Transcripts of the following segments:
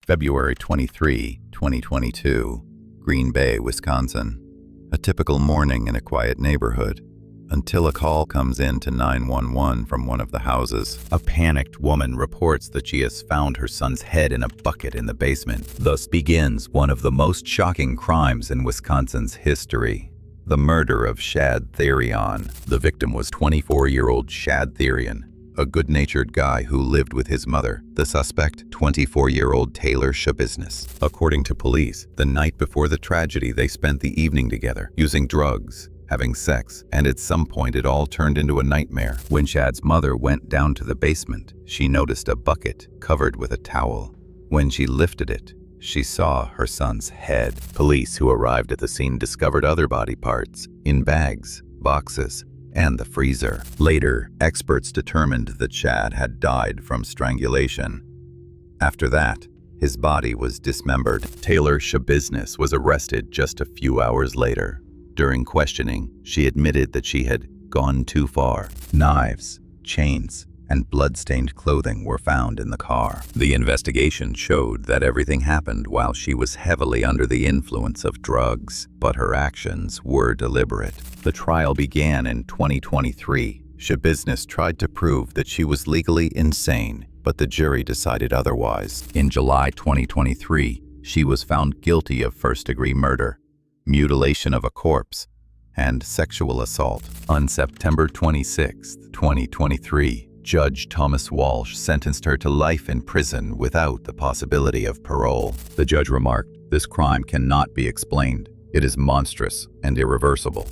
February 23, 2022, Green Bay, Wisconsin. A typical morning in a quiet neighborhood, until a call comes in to 911 from one of the houses. A panicked woman reports that she has found her son's head in a bucket in the basement. Thus begins one of the most shocking crimes in Wisconsin's history. The murder of Shad Therion. The victim was 24-year-old Shad Therion, a good-natured guy who lived with his mother. The suspect, 24-year-old Taylor Shabiznes. According to police, the night before the tragedy, they spent the evening together, using drugs, having sex, and at some point it all turned into a nightmare. When Shad's mother went down to the basement, she noticed a bucket covered with a towel. When she lifted it, she saw her son's head. Police who arrived at the scene discovered other body parts in bags, boxes, and the freezer. Later, experts determined that Shad had died from strangulation. After that, his body was dismembered. Taylor Shabiznes was arrested just a few hours later. During questioning, she admitted that she had gone too far. Knives, chains, and blood-stained clothing were found in the car. The investigation showed that everything happened while she was heavily under the influence of drugs, but her actions were deliberate. The trial began in 2023. Shabiznes tried to prove that she was legally insane, but the jury decided otherwise. In July 2023, she was found guilty of first-degree murder, mutilation of a corpse, and sexual assault. On September 26, 2023, Judge Thomas Walsh sentenced her to life in prison without the possibility of parole. The judge remarked, "This crime cannot be explained. It is monstrous and irreversible."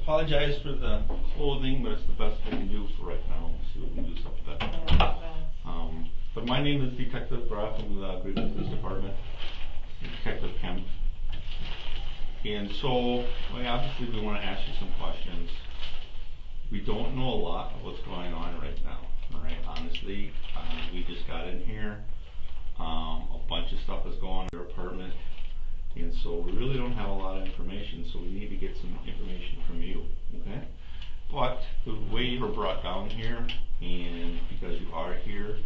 Apologize for the clothing, but it's the best I can do for right now. We'll see what we can do something better. But my name is Detective Brock from the Green Bay Police Department, Detective Kemp. And so, obviously we want to ask you some questions. We don't know a lot of what's going on right now, alright? Honestly, we just got in here. A bunch of stuff is going on in your apartment. And so we really don't have a lot of information, so we need to get some information from you, okay? But the way you were brought down here, and because you are here,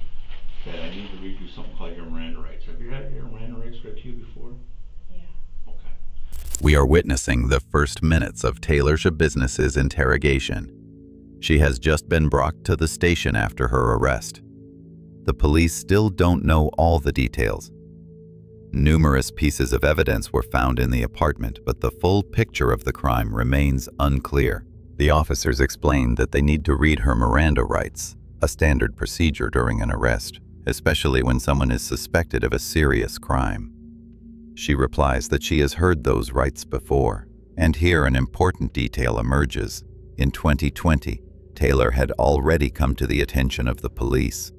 that I need to read you something called your Miranda rights. Have you had your Miranda rights read to you before? Yeah. Okay. We are witnessing the first minutes of Taylor Shabiznes' interrogation. She has just been brought to the station after her arrest. The police still don't know all the details. Numerous pieces of evidence were found in the apartment, but the full picture of the crime remains unclear. The officers explained that they need to read her Miranda rights, a standard procedure during an arrest, especially when someone is suspected of a serious crime. She replies that she has heard those rights before, and here an important detail emerges. In 2020, Taylor had already come to the attention of the police.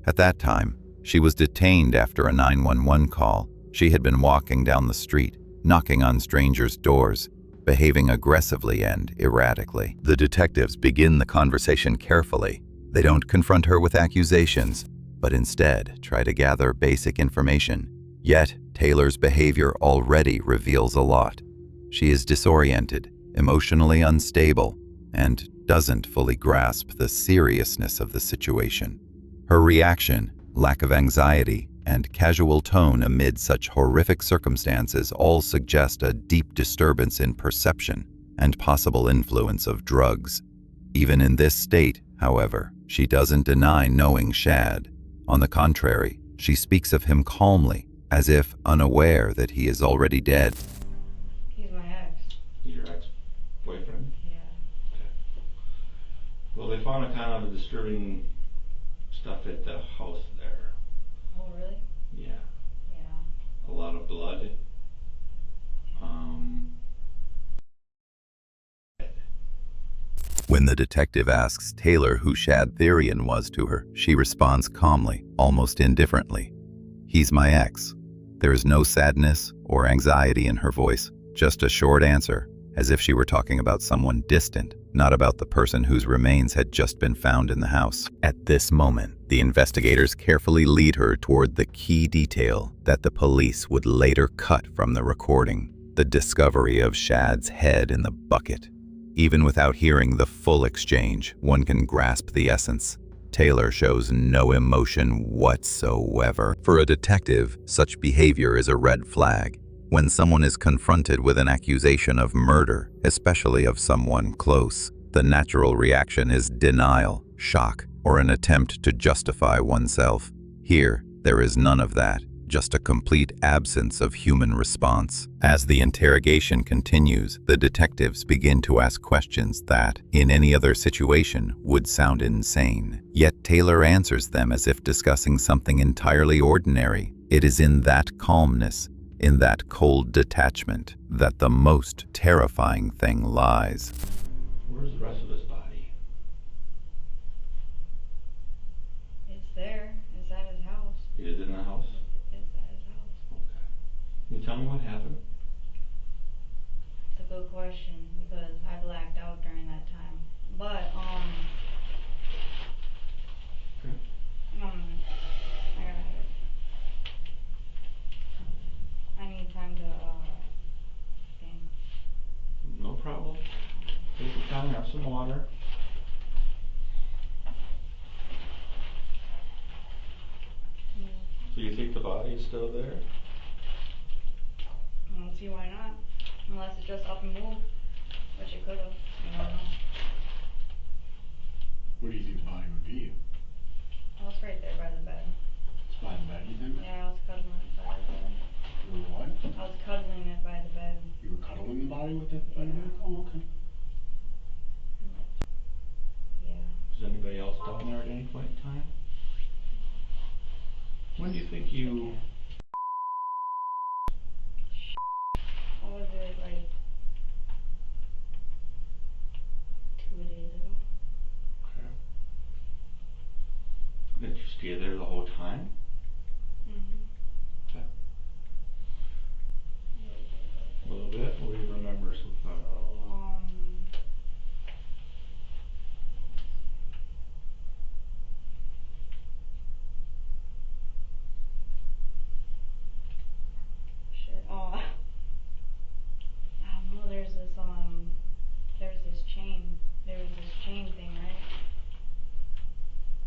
At that time, she was detained after a 911 call. She had been walking down the street, knocking on strangers' doors, behaving aggressively and erratically. The detectives begin the conversation carefully. They don't confront her with accusations, but instead try to gather basic information. Yet, Taylor's behavior already reveals a lot. She is disoriented, emotionally unstable, and doesn't fully grasp the seriousness of the situation. Her reaction, lack of anxiety, and casual tone amid such horrific circumstances all suggest a deep disturbance in perception and possible influence of drugs. Even in this state, however, she doesn't deny knowing Shad. On the contrary, she speaks of him calmly, as if unaware that he is already dead. He's my ex. He's your ex-boyfriend? Yeah. Okay. Well, they found a kind of disturbing stuff at the house there. Oh, really? Yeah. Yeah. A lot of blood. When the detective asks Taylor who Shad Therion was to her, she responds calmly, almost indifferently. "He's my ex." There is no sadness or anxiety in her voice, just a short answer, as if she were talking about someone distant. not about the person whose remains had just been found in the house. At this moment, the investigators carefully lead her toward the key detail that the police would later cut from the recording: the discovery of Shad's head in the bucket. Even without hearing the full exchange, one can grasp the essence. Taylor shows no emotion whatsoever. For a detective, such behavior is a red flag. When someone is confronted with an accusation of murder, especially of someone close, the natural reaction is denial, shock, or an attempt to justify oneself. Here, there is none of that, just a complete absence of human response. As the interrogation continues, the detectives begin to ask questions that, in any other situation, would sound insane. Yet Taylor answers them as if discussing something entirely ordinary. It is in that calmness, in that cold detachment, that the most terrifying thing lies. Where's the rest of his body? It's there. It's at his house. It is in the house? It's at his house. Okay. Can you tell me what happened? It's a good question because I blacked out during that time. But, Okay. I got it. I need time to, think. No problem. Take your time, have some water. So you think the body is still there? I don't see why not. Unless it just up and moved, which it could've. I don't know. Where do you think the body would be? Oh, it's right there by the bed. It's by the bed, you think? Yeah, I was cuddling it by the bed. You were what? I was cuddling it by the bed. You were cuddling the body with the by the bed? Oh, okay. Yeah. Was anybody else down there at any point in time? When do you think you... What was it, like 2 days ago? Okay. Did you stay there the whole time? Mm-hmm. Okay. A little bit? What do you remember so far? Shit. Oh, I don't know. There's this chain. There was this chain thing, right?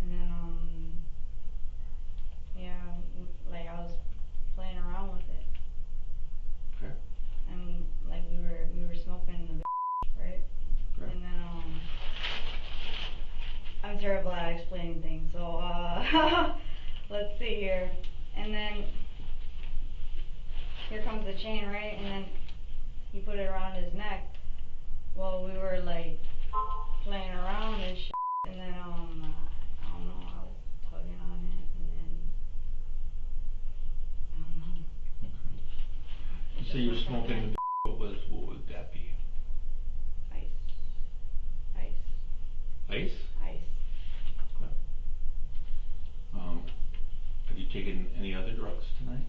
And then, yeah, like I was playing around with it, Okay. and like we were smoking the right? Okay. And then, I'm terrible at explaining things, so, let's see here. And then, here comes the chain, right? And then he put it around his neck. Well, we were like playing around and shit, and then, I don't know, I was tugging on it, and then, I don't know. Okay. You say you're smoking the what would that be? Ice. Ice? Ice. Okay. Have you taken any other drugs tonight?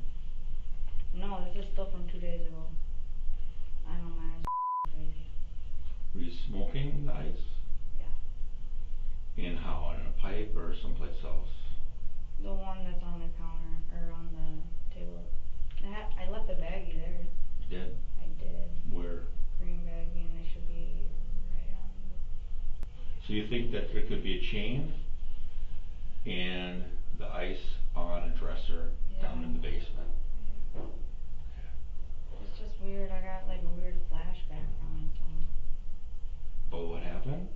No, this is still from 2 days ago. I know, man, it's crazy. Were you smoking the ice? Yeah. And how? In a pipe or someplace else? The one that's on the counter, or on the table. I left the baggie there. You did? I did. Where? Green baggie, and they should be right on. So you think that there could be a chain and the ice on a dresser down in the basement? It's just weird. I got like a weird flashback from it, so. But what happened?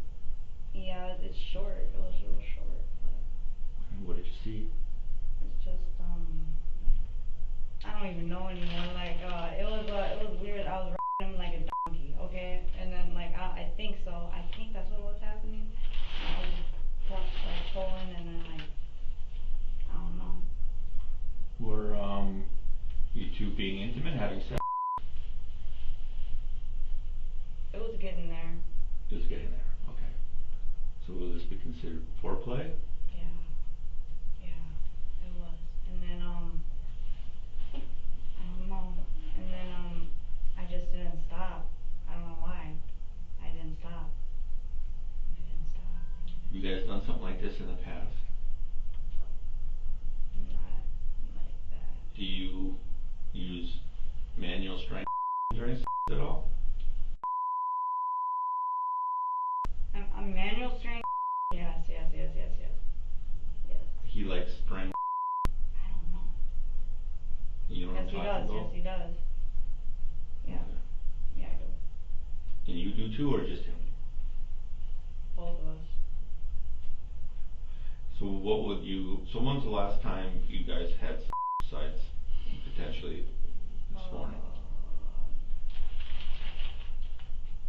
Yeah, it's short. It was real short, but And what did you see? it's just I don't even know anymore. Like it was weird. I was riding him like a donkey, okay? And then like I think so. I think that's what was happening. I was just like pulling, and then like I don't know. Were you two being intimate, having sex? It was getting there. Just getting there. Okay. So will this be considered foreplay? Yeah, it was. And then I don't know. And then I just didn't stop. I don't know why. I didn't stop. in the past? Not like that. Do you use manual strength during sex at all? A manual strength? Yes. He likes strength. I don't know. You know what I'm Yes, he talking does. about? Yes, he does. Yeah. Okay. Yeah, I do. And you do too, or just him? Both of us. So when's the last time you guys had sex besides potentially this morning?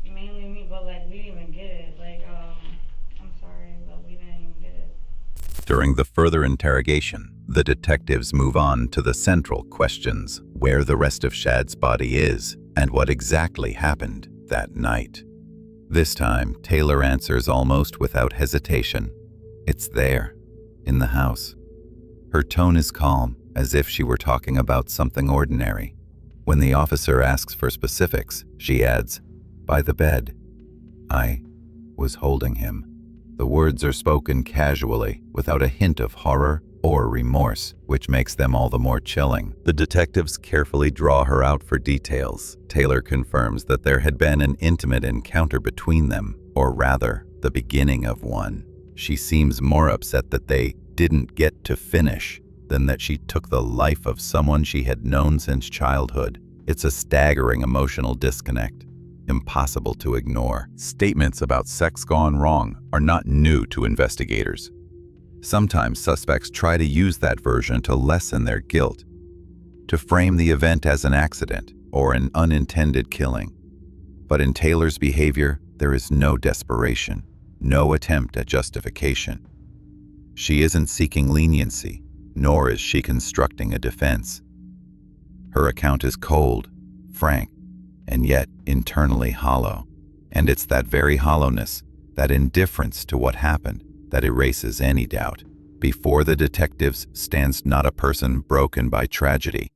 Mainly me, but like we didn't even get it. Like, I'm sorry, but we didn't even get it. During the further interrogation, the detectives move on to the central questions: where the rest of Shad's body is, and what exactly happened that night. This time, Taylor answers almost without hesitation. It's there, in the house. Her tone is calm, as if she were talking about something ordinary. When the officer asks for specifics, she adds, "By the bed. I was holding him." The words are spoken casually, without a hint of horror or remorse, which makes them all the more chilling. The detectives carefully draw her out for details. Taylor confirms that there had been an intimate encounter between them, or rather, the beginning of one. She seems more upset that they didn't get to finish than that she took the life of someone she had known since childhood. It's a staggering emotional disconnect, impossible to ignore. Statements about sex gone wrong are not new to investigators. Sometimes suspects try to use that version to lessen their guilt, to frame the event as an accident or an unintended killing. But in Taylor's behavior, there is no desperation, no attempt at justification. She isn't seeking leniency, nor is she constructing a defense. Her account is cold, frank, and yet internally hollow. And it's that very hollowness, that indifference to what happened, that erases any doubt. Before the detectives stands not a person broken by tragedy,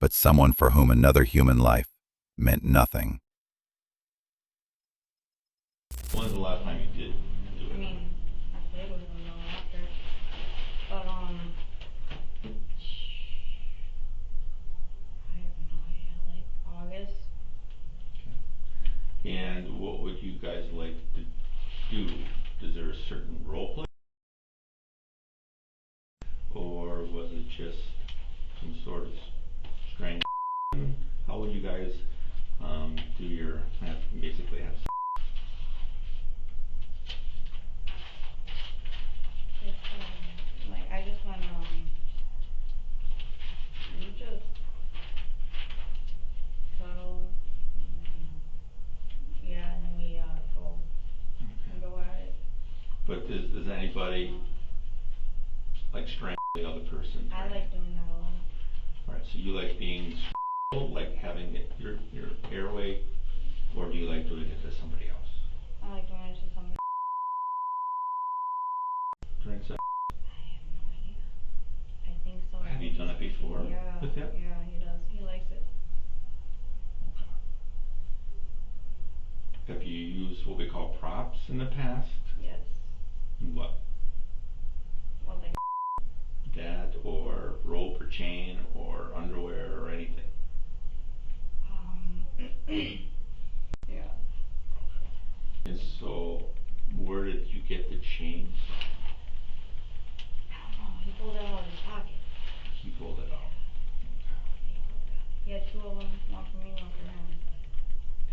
but someone for whom another human life meant nothing. When's the last time you did do I it? mean, I played with him though after. But, I have no idea, like August. And what would you guys like to do? Is there a certain role play? Or was it just some sort of strange? How would you guys do your basically have sex? It's, like I just went, we just cuddle, yeah, and then we, go at it. But does anybody like strangle the other person? I like doing that a lot. Alright, so you like being strangled, like having it, your airway, or do you like doing it to somebody else? I like doing it to somebody. During sex? I have no idea. I think so. Have you done it before Yeah, with him? yeah, he does. He likes it. Have you used what we call props in the past? Yes. What? Well, like, That or rope or chain or underwear or anything? yeah. And so, where did you get the chain from? I don't know. He pulled it out of his pocket. He pulled it out. He had two of them, one for me, one for him.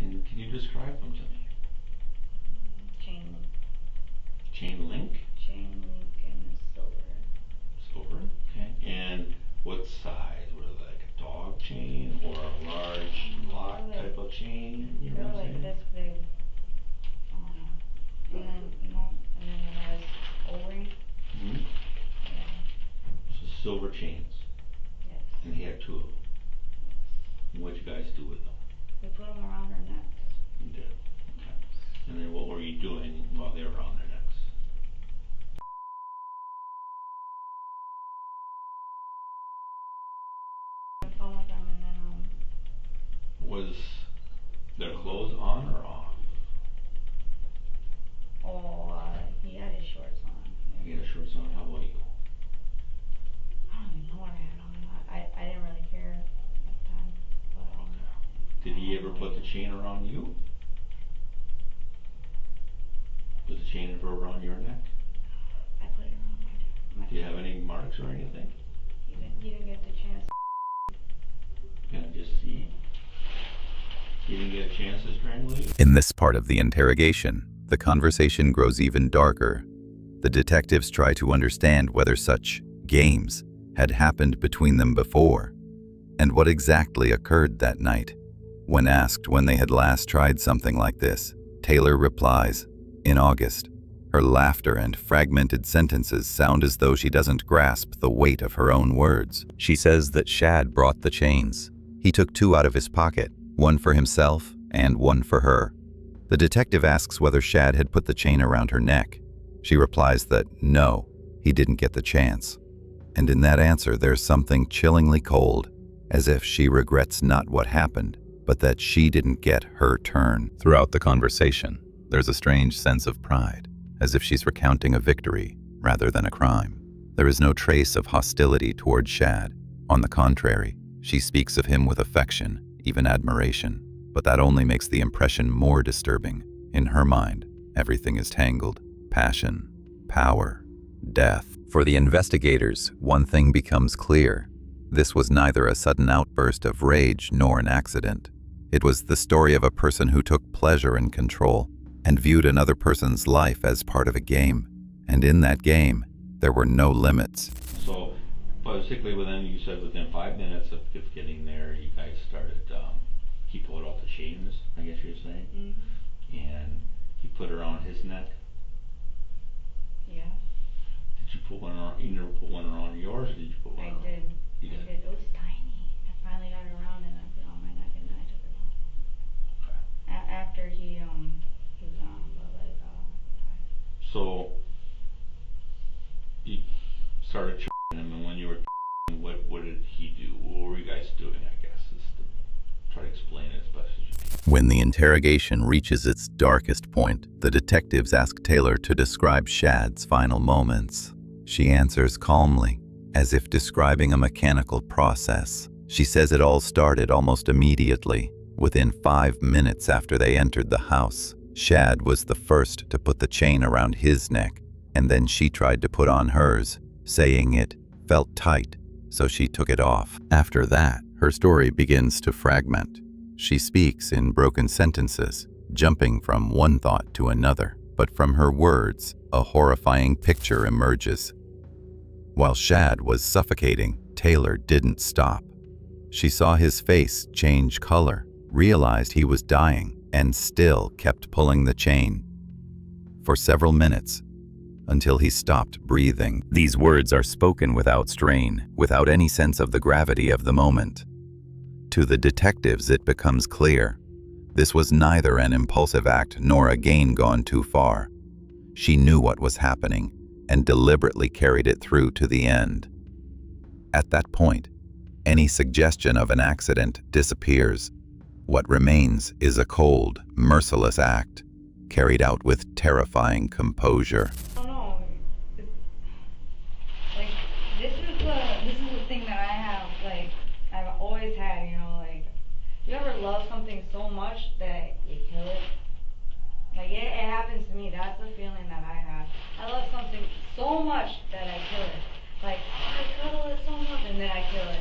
And can you describe them to me? Chain link. Chain link? Chain link and silver. Silver? Okay. And what size? Were they like a dog chain or a large lock type of chain? You know what I'm They're like saying? this big. And then, and then it has O-ring. Mm-hmm. Yeah. So silver chains. Yes. And he had two of them. Yes. And what'd you guys do with them? We put them around our necks. You did. Okay. And then what were you doing while they were around their necks? Have fun with them, and then, Was their clothes on or off? he had his shorts on. He had shorts on. How about you? I don't even know what I had on. I didn't really care at the time. But, Did he ever put the chain around you? Was the chain ever around your neck? I put it around my Do you have any marks or anything? He didn't get the chance. Can I just see? He didn't get a chance to strangle you? In this part of the interrogation, the conversation grows even darker. The detectives try to understand whether such games had happened between them before, and what exactly occurred that night. When asked when they had last tried something like this, Taylor replies, in August. Her laughter and fragmented sentences sound as though she doesn't grasp the weight of her own words. She says that Shad brought the chains. He took 2 out of his pocket, one for himself and one for her. The detective asks whether Shad had put the chain around her neck. She replies that no, he didn't get the chance. And in that answer there's something chillingly cold, as if she regrets not what happened, but that she didn't get her turn. Throughout the conversation, there's a strange sense of pride, as if she's recounting a victory rather than a crime. There is no trace of hostility toward Shad. On the contrary, she speaks of him with affection, even admiration. But that only makes the impression more disturbing. In her mind, everything is tangled. Passion, power, death. For the investigators, one thing becomes clear. This was neither a sudden outburst of rage nor an accident. It was the story of a person who took pleasure in control and viewed another person's life as part of a game. And in that game, there were no limits. So, basically you said within 5 minutes of getting there, you guys started, he pulled off the chains, I guess you're saying? Mm-hmm. And he put it around his neck? Yeah. Did you put one around, you never put one around yours, or did you put one around? I did. You did? It was tiny. I finally got it around and I put it on my neck and then I took it off. Okay. After he was on, but like, So, you started him, and when you were what did he do? What were you guys doing, I guess, is to try to explain it as best as you can. When the interrogation reaches its darkest point, the detectives ask Taylor to describe Shad's final moments. She answers calmly, as if describing a mechanical process. She says it all started almost immediately. Within 5 minutes after they entered the house, Shad was the first to put the chain around his neck, and then she tried to put on hers, saying it felt tight, so she took it off. After that, her story begins to fragment. She speaks in broken sentences, jumping from one thought to another, but from her words, a horrifying picture emerges. While Shad was suffocating, Taylor didn't stop. She saw his face change color, realized he was dying, and still kept pulling the chain. For several minutes, until he stopped breathing. These words are spoken without strain, without any sense of the gravity of the moment. To the detectives, it becomes clear. This was neither an impulsive act nor a gain gone too far. She knew what was happening and deliberately carried it through to the end. At that point, any suggestion of an accident disappears. What remains is a cold, merciless act, carried out with terrifying composure. I don't know. Like, this is the thing that I have, like, I've always had, you know, like, you ever love something so much that you kill it? Like, it happens to me. That's the feeling that I have. I love something so much that I kill it. Like, I cuddle it so much and then I kill it.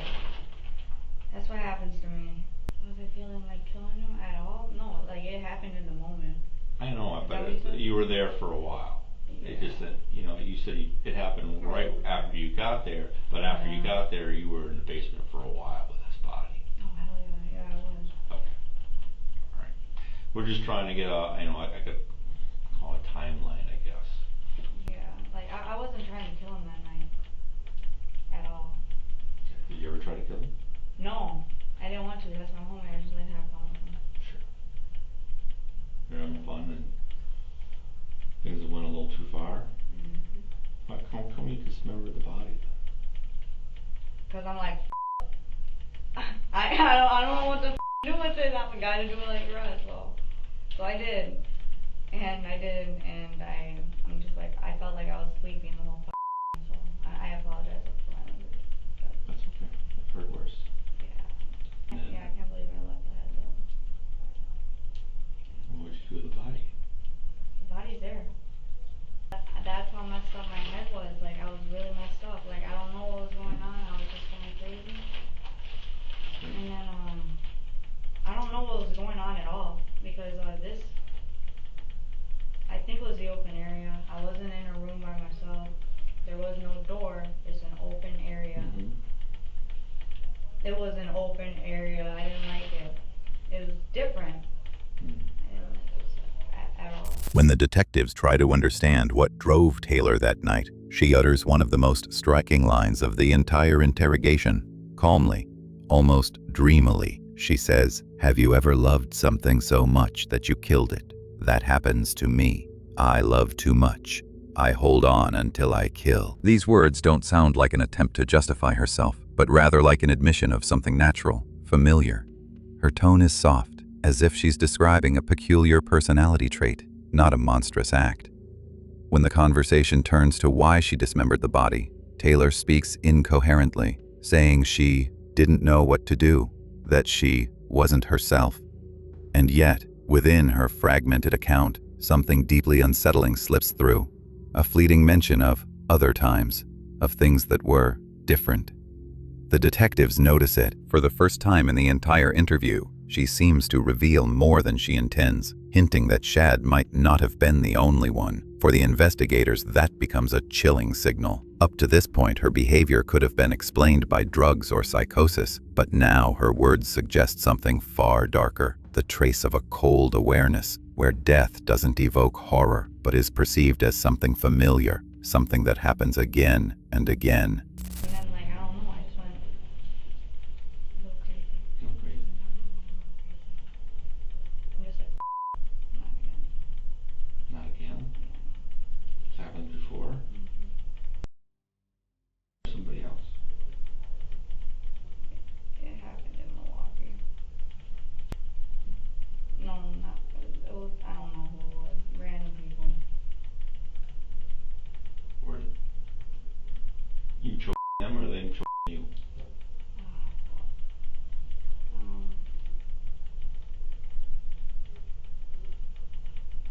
That's what happens to me. Was I feeling like killing him at all? No, like, it happened in the moment. I know, Is but that what you said? you were there for a while. It Yeah. just that, you know, you said it happened right after you got there, but after you Yeah. got there, you were in the basement for a while with his body. Oh, hell yeah, yeah, I was. Okay. Alright. We're just trying to get a, you know, I could call it timeline, I guess. Yeah, like, I wasn't trying to kill him that night. At all. Did you ever try to kill him? No, I didn't want to. That's my homie. I just like to have fun with him. Sure. You're having fun and things went a little too far? Mm-hmm. How come you dismember the body then? Cause I'm like, I don't know what to do with it. I'm a guy to do it like the rest. So I did, and I'm just like, I felt like I was sleeping the whole it was an open area. I didn't like it. It was different. I didn't like it at all. When the detectives try to understand what drove Taylor that night, she utters one of the most striking lines of the entire interrogation. Calmly, almost dreamily, she says, "Have you ever loved something so much that you killed it? That happens to me. I love too much. I hold on until I kill." These words don't sound like an attempt to justify herself, but rather like an admission of something natural, familiar. Her tone is soft, as if she's describing a peculiar personality trait, not a monstrous act. When the conversation turns to why she dismembered the body, Taylor speaks incoherently, saying she didn't know what to do, that she wasn't herself. And yet, within her fragmented account, something deeply unsettling slips through. A fleeting mention of other times, of things that were different. The detectives notice it. For the first time in the entire interview, she seems to reveal more than she intends, hinting that Shad might not have been the only one. For the investigators, that becomes a chilling signal. Up to this point, her behavior could have been explained by drugs or psychosis, but now her words suggest something far darker, the trace of a cold awareness, where death doesn't evoke horror, but is perceived as something familiar, something that happens again and again. And then, like, I don't know, I just went a little crazy. Go crazy. I'm just like, not again. Not again. It's happened before. Somebody else. It happened in Milwaukee. No, not, it was, I don't know who it was, random people. Or you chose them or they chose you? Um,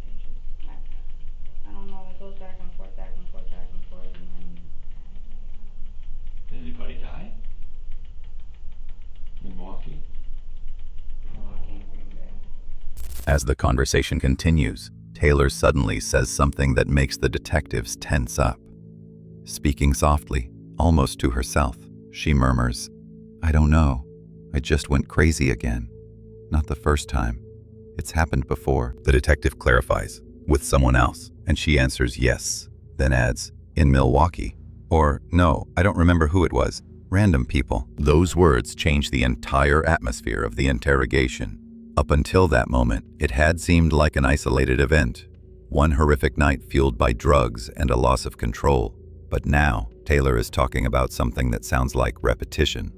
it just, I don't know, it goes back and forth, back and forth, back and forth, and then, Did anybody die? In Milwaukee? Milwaukee and Green Bay. As the conversation continues, Taylor suddenly says something that makes the detectives tense up. Speaking softly, almost to herself, she murmurs, "I don't know. I just went crazy again. Not the first time. It's happened before." The detective clarifies, "With someone else?" And she answers yes, then adds, "In Milwaukee. Or, no, I don't remember who it was. Random people." Those words change the entire atmosphere of the interrogation. Up until that moment, it had seemed like an isolated event, one horrific night fueled by drugs and a loss of control. But now, Taylor is talking about something that sounds like repetition.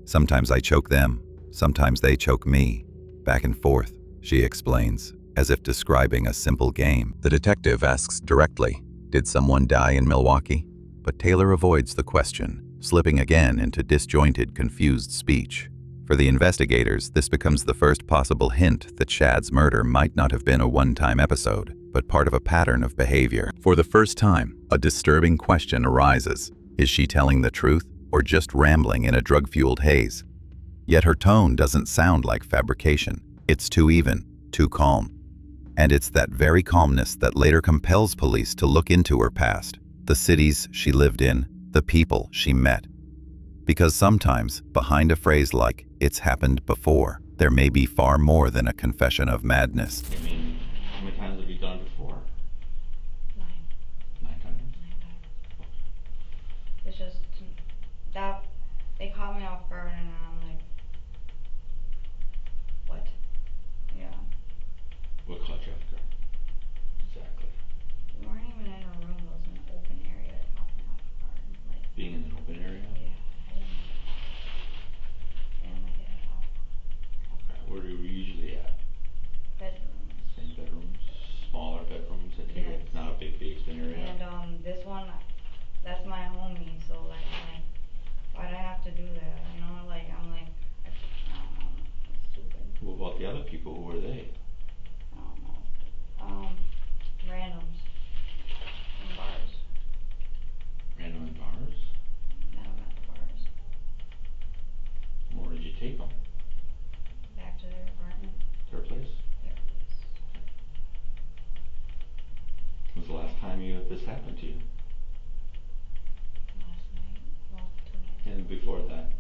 "Sometimes I choke them, sometimes they choke me. Back and forth," she explains, as if describing a simple game. The detective asks directly, "Did someone die in Milwaukee?" But Taylor avoids the question, slipping again into disjointed, confused speech. For the investigators, this becomes the first possible hint that Shad's murder might not have been a one-time episode, but part of a pattern of behavior. For the first time, a disturbing question arises. Is she telling the truth, or just rambling in a drug-fueled haze? Yet her tone doesn't sound like fabrication. It's too even, too calm. And it's that very calmness that later compels police to look into her past, the cities she lived in, the people she met. Because sometimes, behind a phrase like, "It's happened before," there may be far more than a confession of madness. I mean, how many times have you done before? 9. 9 times. 9 times. It's just, that, they caught me off guard and I'm like, what? Yeah. What caught you off guard? Exactly. We weren't even in a room, it was an open area that caught me off guard, like, Being in an open area? yeah, I didn't like it at all. Okay. Where are we usually at? Bedrooms. Same bedrooms? Smaller bedrooms? I take it Yes. not a big basement area? And, this one, that's my homie, so like, why'd I have to do that, you know, like, I'm like, I don't know, it's stupid, What about the other people? Who were they? I don't know, randoms, in bars, Random in bars? met 'em at the bars, Where did you take them? back to their apartment, Their place? their place, When's the last time this happened to you? last night, well, 2 nights. And before that?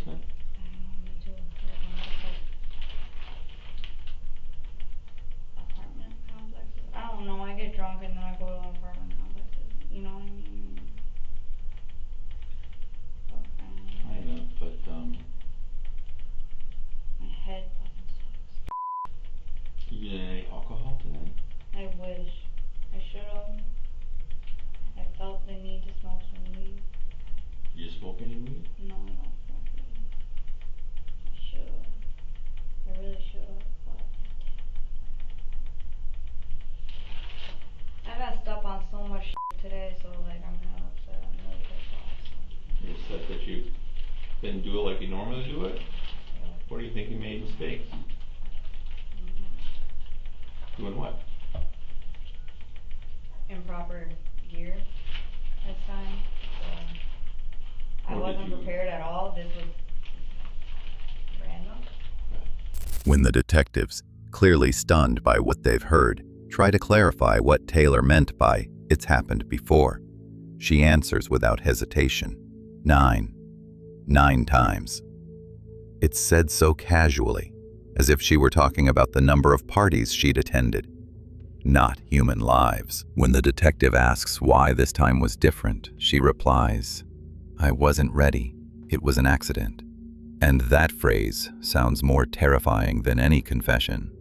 tonight? I don't know, me too. Like, I'm just like apartment complexes. I don't know, I get drunk and then I go to apartment complexes. You know what I mean? But, I don't know. I haven't, but, My head fucking sucks. you did any alcohol tonight? I wish. I should've. I felt the need to smoke some weed. Did you smoke any weed? No, I don't smoke weed. I should've. I really should've, but I messed up on so much shit today, so like I'm kinda upset. I'm really pissed off, so. You said that you didn't do it like you normally do it? Or do you think you made mistakes? Doing what? Improper gear this time, so I Or did wasn't you- prepared at all. This was random. When the detectives, clearly stunned by what they've heard, try to clarify what Taylor meant by "it's happened before," she answers without hesitation. 9 times. It's said so casually, as if she were talking about the number of parties she'd attended, not human lives. When the detective asks why this time was different, she replies, "I wasn't ready. It was an accident." And that phrase sounds more terrifying than any confession,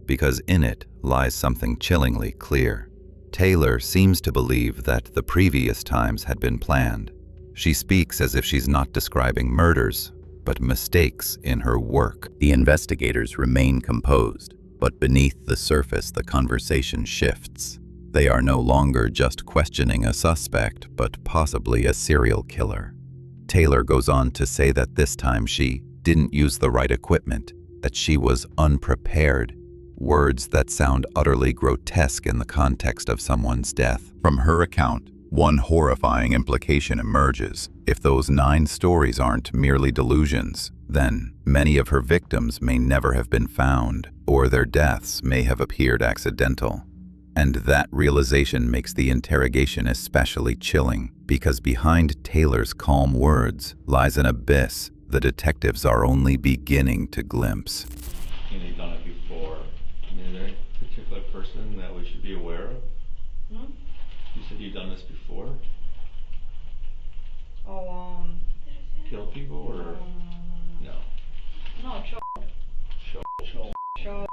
because in it lies something chillingly clear. Taylor seems to believe that the previous times had been planned. She speaks as if she's not describing murders, but mistakes in her work. The investigators remain composed, but beneath the surface the conversation shifts. They are no longer just questioning a suspect, but possibly a serial killer. Taylor goes on to say that this time she didn't use the right equipment, that she was unprepared, words that sound utterly grotesque in the context of someone's death. From her account, one horrifying implication emerges. If those 9 stories aren't merely delusions, then many of her victims may never have been found, or their deaths may have appeared accidental. And that realization makes the interrogation especially chilling, because behind Taylor's calm words lies an abyss the detectives are only beginning to glimpse. And you've done it before. I mean, is there any particular person that we should be aware of? Hmm? You said you've done this before? Oh, Kill people or? No. No, Show. show.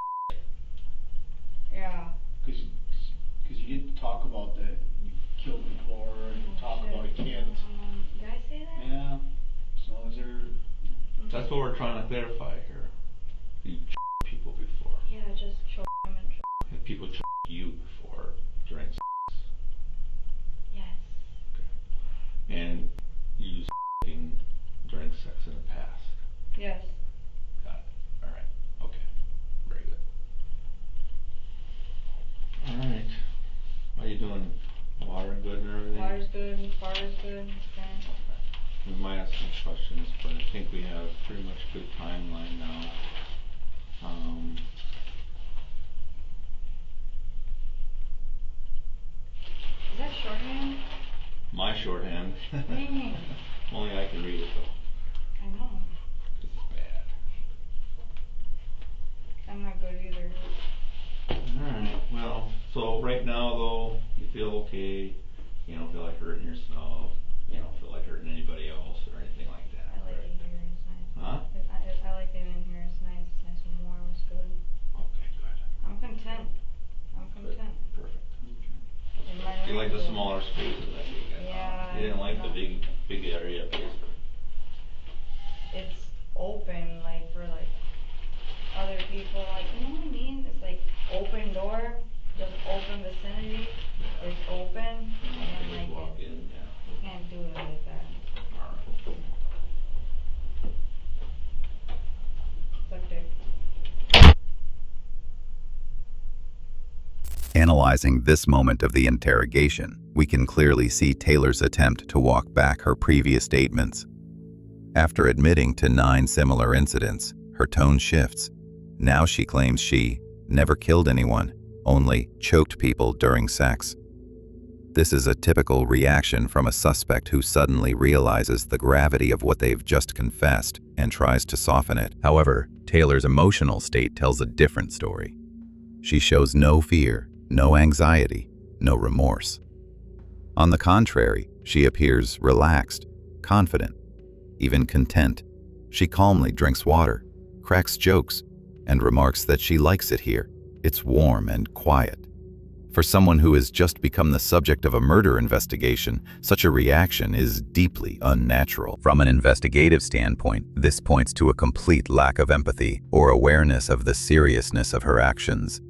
Yeah. Cause you did talk about that you killed before and you talk about a kid. Did I say that? Yeah, so is there, That's what we're trying to clarify here. You people before. Yeah, just show him and show. Have people you before during sex? Yes. And you used during sex in the past. Yes. Got it. Alright. Okay. Very good. Alright. How you doing? Water good and everything? Water's good, fire's good, okay. We might ask some questions, but I think we have pretty much a good timeline now. Is that shorthand? My shorthand. Dang. Only I can read it though. I know. 'Cause it's bad. I'm not good either. Alright, well, so right now though, you feel okay, you don't feel like hurting yourself, you don't feel like hurting anybody else or anything like that, I like right? it here, it's nice. Huh? I like it in here, it's nice and warm, it's good. Okay, good. I'm content. I'm Good. content. Perfect. In my You like the neighborhood. smaller spaces that you got? Yeah, You didn't like the no. big area basically? It's open, like, for, like, other people, like, you know what I mean? It's like open door, just open vicinity, it's open, and You like, just walk it, in, yeah. you can't do it like that. Alright. Suck dick. Analyzing this moment of the interrogation, we can clearly see Taylor's attempt to walk back her previous statements. After admitting to 9 similar incidents, her tone shifts. Now she claims she never killed anyone, only choked people during sex. This is a typical reaction from a suspect who suddenly realizes the gravity of what they've just confessed and tries to soften it. However, Taylor's emotional state tells a different story. She shows no fear, no anxiety, no remorse. On the contrary, she appears relaxed, confident, even content. She calmly drinks water, cracks jokes, and remarks that she likes it here. It's warm and quiet. For someone who has just become the subject of a murder investigation, such a reaction is deeply unnatural. From an investigative standpoint, this points to a complete lack of empathy or awareness of the seriousness of her actions.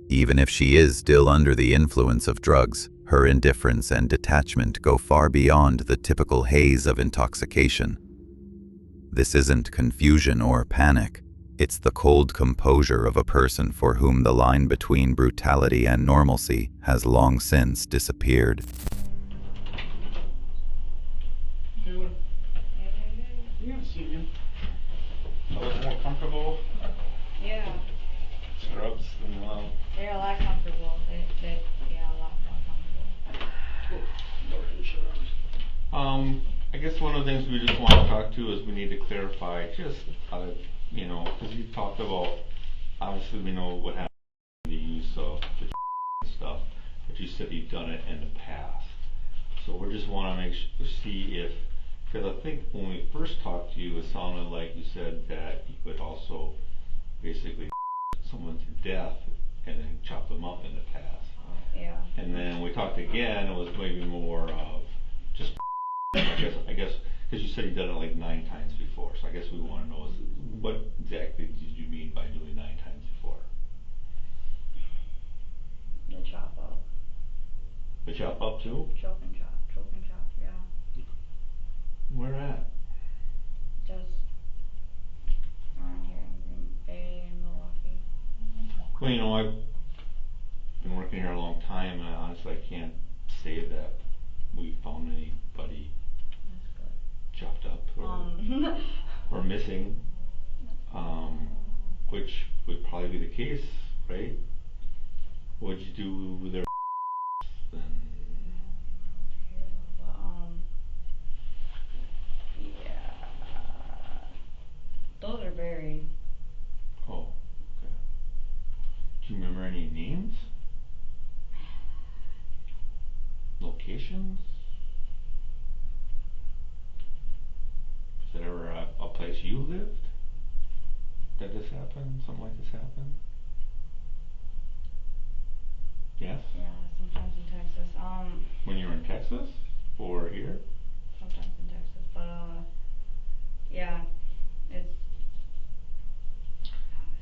Even if she is still under the influence of drugs, her indifference and detachment go far beyond the typical haze of intoxication. This isn't confusion or panic. It's the cold composure of a person for whom the line between brutality and normalcy has long since disappeared. Taylor, you haven't seen him. A little more comfortable. Yeah, Scrubs and they're a lot comfortable. Yeah, a lot more comfortable. I guess one of the things we just want to talk to is we need to clarify just, because you talked about, obviously we know what happened in the use of the stuff, but you said you've done it in the past. So we just want to see if, because I think when we first talked to you, it sounded like you said that you could also basically someone to death and then chop them up in the past. Yeah. And then we talked again, it was maybe more of just, I guess, because you said you've done it like 9 times before, so I guess we want to know what exactly did you mean by doing 9 times before? The chop up. The chop up too? Choke and chop, yeah. Where at? Just around here in Green Bay and Milwaukee. Well, I've been working here a long time, and honestly I can't say that we found anybody That's good. chopped up or missing, which would probably be the case, right? What'd you do with their then? Yeah. Those are buried. Oh, okay. Do you remember any names? Locations? Is there ever a place you lived that this happened? Something like this happened? Yes? Yeah, sometimes in Texas. When you were in Texas? Or here? Sometimes in Texas, but yeah, it's.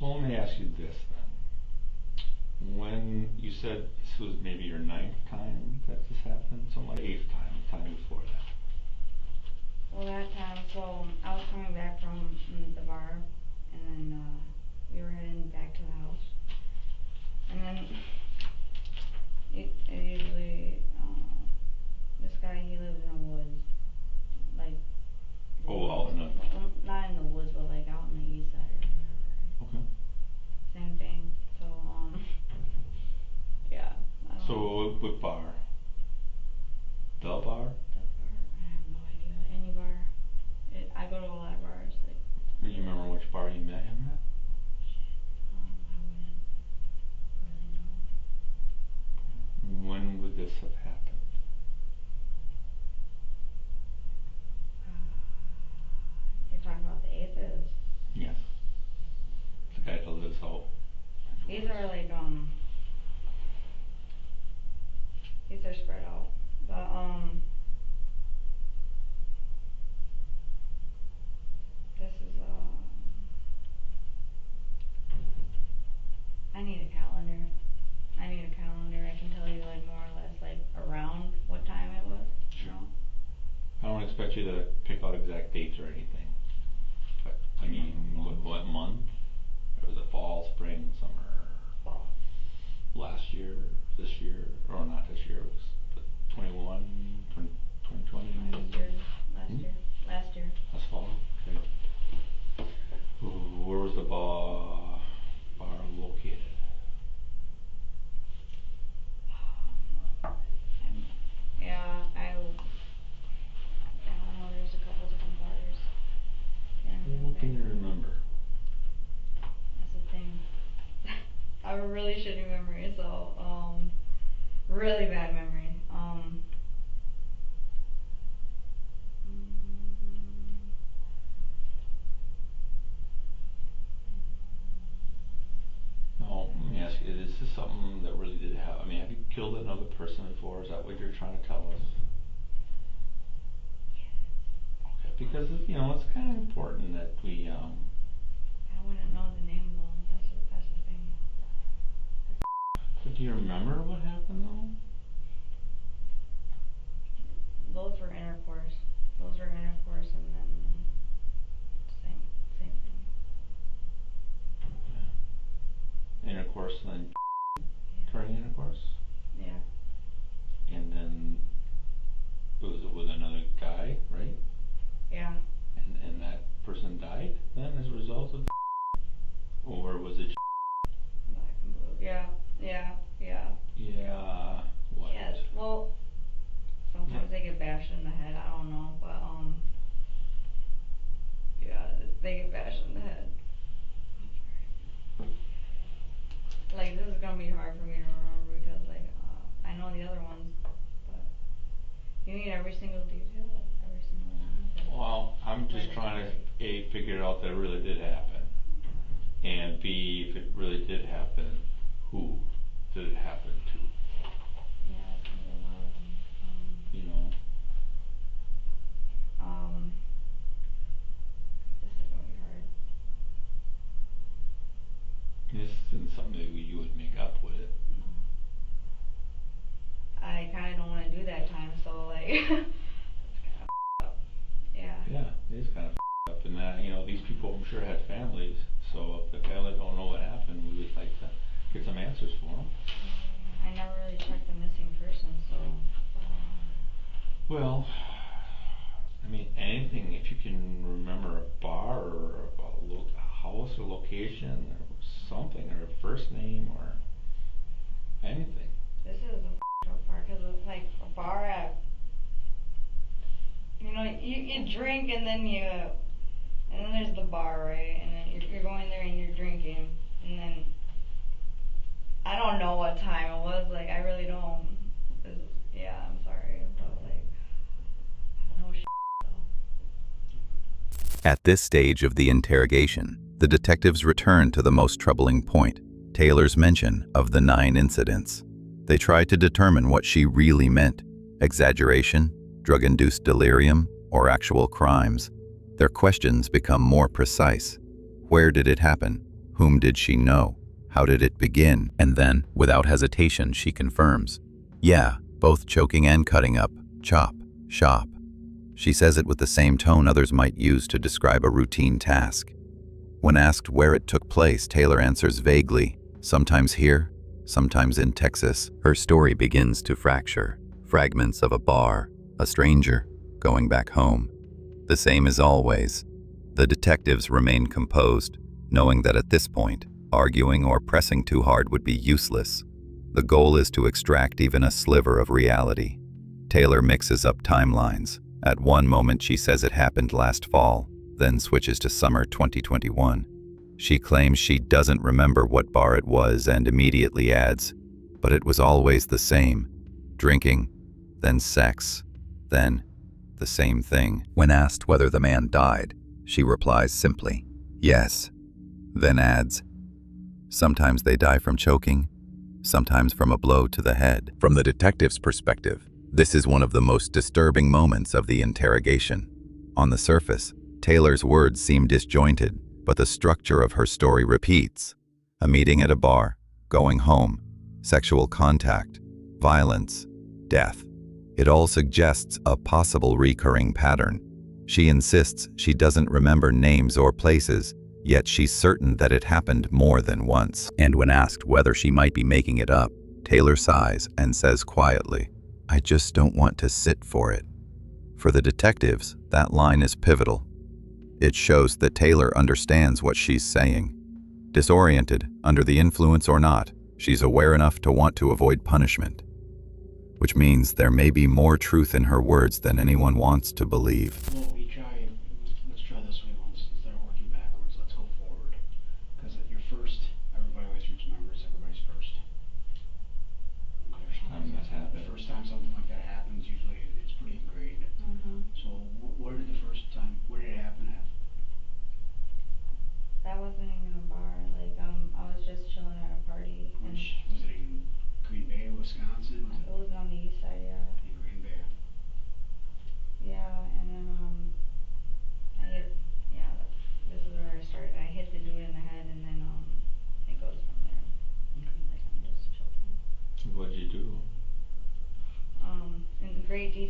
Well, let me ask you this then. When you said this was maybe your 9th time that this happened, something like 8th time before that. Well, that time, so I was coming back from the bar, and then we were heading back to the house, and then it usually this guy, he lives in the woods, like. Oh, out in the. Not in the woods, but like out in the east side or whatever. Okay. Same thing. So yeah. So what bar? The bar? I have no idea. Any bar. I go to a lot of bars. Like. Do you remember which bar you met him at? I wouldn't really know. When would this have happened? You're talking about the atheists. Yes. The guy that lives out. These are like these are spread out. But this is I need a calendar. I can tell you like more or less like around what time it was. Sure. You know? I don't expect you to pick out exact dates or anything. But I mean, what month? Or was it fall, spring, summer? Fall. really bad memory. No, let me ask you, is this something that really did happen? I mean, have you killed another person before? Is that what you're trying to tell us? Okay, because, you know, it's kind of important that we, I wouldn't know the name though. That's the thing. but do you remember what happened though? Those were intercourse. Those were intercourse, and then same thing. Yeah. Intercourse and then during intercourse? Yeah. And then, was it with another guy, right? Yeah. And that person died then as a result of or was it Black and blue. Yeah. yeah, what? Yes. Well, sometimes they get bashed in the head. I don't know, but yeah, they get bashed in the head. Like, this is gonna be hard for me to remember because, like, I know the other ones, but you need every single detail, every single one. Well, I'm just trying to A, figure out that it really did happen, and B, if it really did happen, who did it happen to? Yeah, it's gonna be a lot of them. You know? This is gonna be hard. This isn't something that you would make up, would it? No. I kinda don't wanna do that time, so like, it's kinda up. Yeah. Yeah, it is kind of up, and that, you know, these people I'm sure had families, so if the family don't know what happened, we would like to get some answers for them. I never really checked the missing person, so. Well, I mean, anything, if you can remember a bar or a house or location or something, or a first name or anything. This is a up part, cause it's like a bar at, you know, you drink and then there's the bar, right? And then you're going there and you're drinking, and then, I don't know what time it was, like, I really don't, yeah, I'm sorry, but like, I know though. At this stage of the interrogation, the detectives return to the most troubling point, Taylor's mention of the 9 incidents. They try to determine what she really meant: exaggeration, drug-induced delirium, or actual crimes. Their questions become more precise. Where did it happen? Whom did she know? How did it begin? And then, without hesitation, she confirms, yeah, both choking and cutting up, chop, shop. She says it with the same tone others might use to describe a routine task. When asked where it took place, Taylor answers vaguely, sometimes here, sometimes in Texas. Her story begins to fracture. Fragments of a bar, a stranger, going back home. The same as always. The detectives remain composed, knowing that at this point, arguing or pressing too hard would be useless. The goal is to extract even a sliver of reality. Taylor mixes up timelines. At one moment she says it happened last fall, then switches to summer 2021. She claims she doesn't remember what bar it was and immediately adds, but it was always the same. Drinking, then sex, then the same thing. When asked whether the man died, she replies simply, yes, then adds, sometimes they die from choking, sometimes from a blow to the head. From the detective's perspective, this is one of the most disturbing moments of the interrogation. On the surface, Taylor's words seem disjointed, but the structure of her story repeats. A meeting at a bar, going home, sexual contact, violence, death. It all suggests a possible recurring pattern. She insists she doesn't remember names or places, yet she's certain that it happened more than once. And when asked whether she might be making it up, Taylor sighs and says quietly, I just don't want to sit for it. For the detectives, that line is pivotal. It shows that Taylor understands what she's saying. Disoriented, under the influence or not, she's aware enough to want to avoid punishment. Which means there may be more truth in her words than anyone wants to believe. Well, let's try this way once, instead of working backwards, let's go forward. Because at your first, everybody always remembers everybody's first. I'm not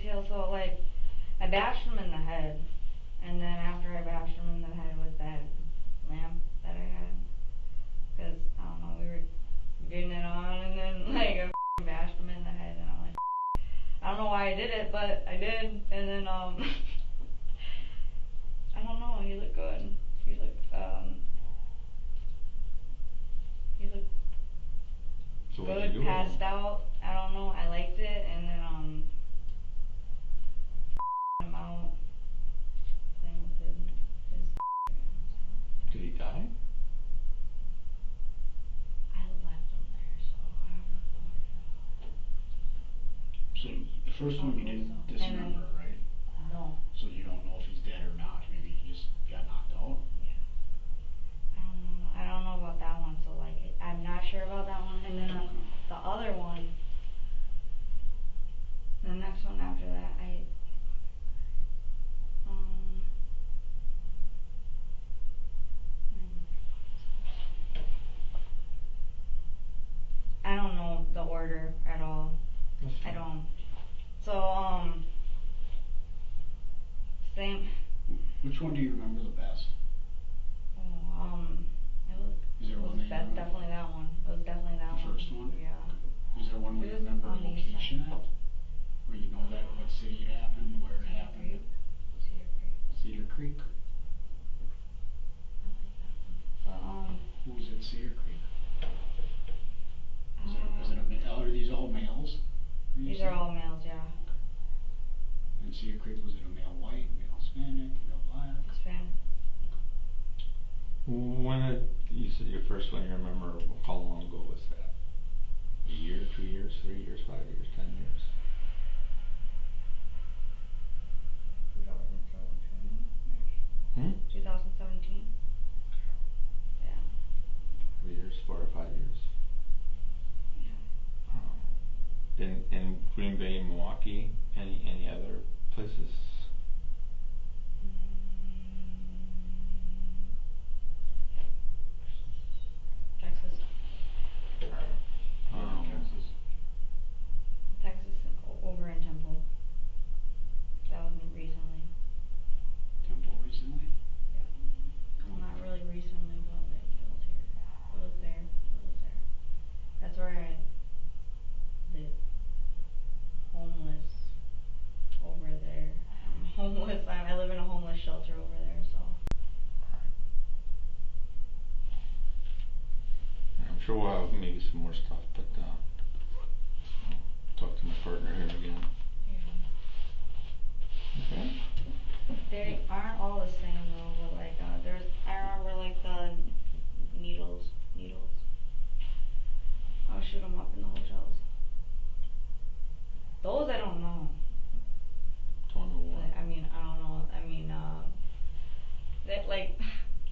detail. So like, I bashed him in the head, and then after I bashed him in the head with that lamp that I had, cause I don't know, we were getting it on, and then like I bashed him in the head, and I'm like, I don't know why I did it, but I did, and then I don't know, he looked good. He looked So what'd you good, do? passed out. I don't know, I liked it, and then him out, playing with his Did he die? I left him there, so I don't know. So the first one you didn't dismember, right? No. So you don't know if he's dead or not, maybe he just got knocked out? Yeah. I don't know about that one, so like, I'm not sure about that one, and then the other one, the next one after that, I don't know the order at all. That's I fine. don't. So, same, Which one do you remember the best? it was, Is there one that you remember? definitely that one. It was definitely that The one. first one? Yeah. Is there one where you It was remember on the the east location side. at? Where you know that, what city it happened, where it happened? Cedar Creek. Cedar Creek? I like that one. But, Who was at Cedar Creek? Are these all males? these are all males, yeah. And Cedar Creek, was it a male white, male Hispanic, male black? Hispanic. When you said your first one, you remember how long ago was that? A year, 2 years, 3 years, 5 years, 10 years? 2017-ish. 2017. Yeah. 3 years, 4 or 5 years. In Green Bay, Milwaukee, any other places? Texas. Texas. Texas over in Temple. That wasn't recently. Temple recently? Yeah. Well, not really recently, but like it was here. It was there. It was there. That's where I live. Homeless over there. I'm homeless. I live in a homeless shelter over there, so. I'm sure we'll have maybe some more stuff, but I'll talk to my partner here again. Yeah. Okay? They aren't all the same though, but like I remember like the needles. I'll shoot them up in the hotels. Those I don't know. Don't know what. Like, I don't know. That like,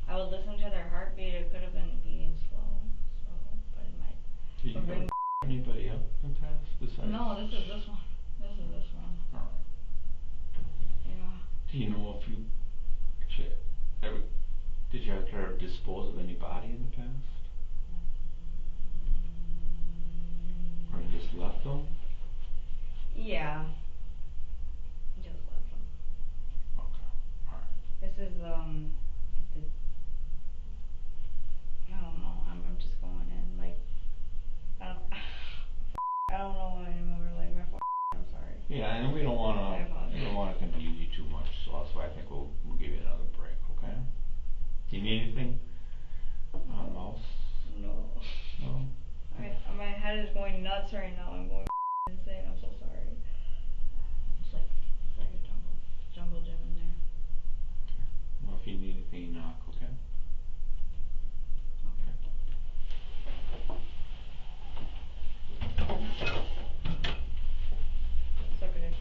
I would listen to their heartbeat. It could have been beating slow, but it might. Did you But ever anybody up in the past besides? No, this is this one. Alright. Yeah. Do you know if you actually did you have to ever dispose of any body in the past? Or you just left them? Yeah. Just left them. Okay. Alright. This is I don't know. I'm just going in like I don't know anymore. Like my I'm sorry. Yeah, and we don't wanna confuse you too much, so that's why I think we'll give you another break, okay? Do you need anything? Mouse? No. No? My head is going nuts right now. I'm going insane. I'm so sorry. It's like a jungle gym in there. Well, if you need anything, you knock, okay? Suck it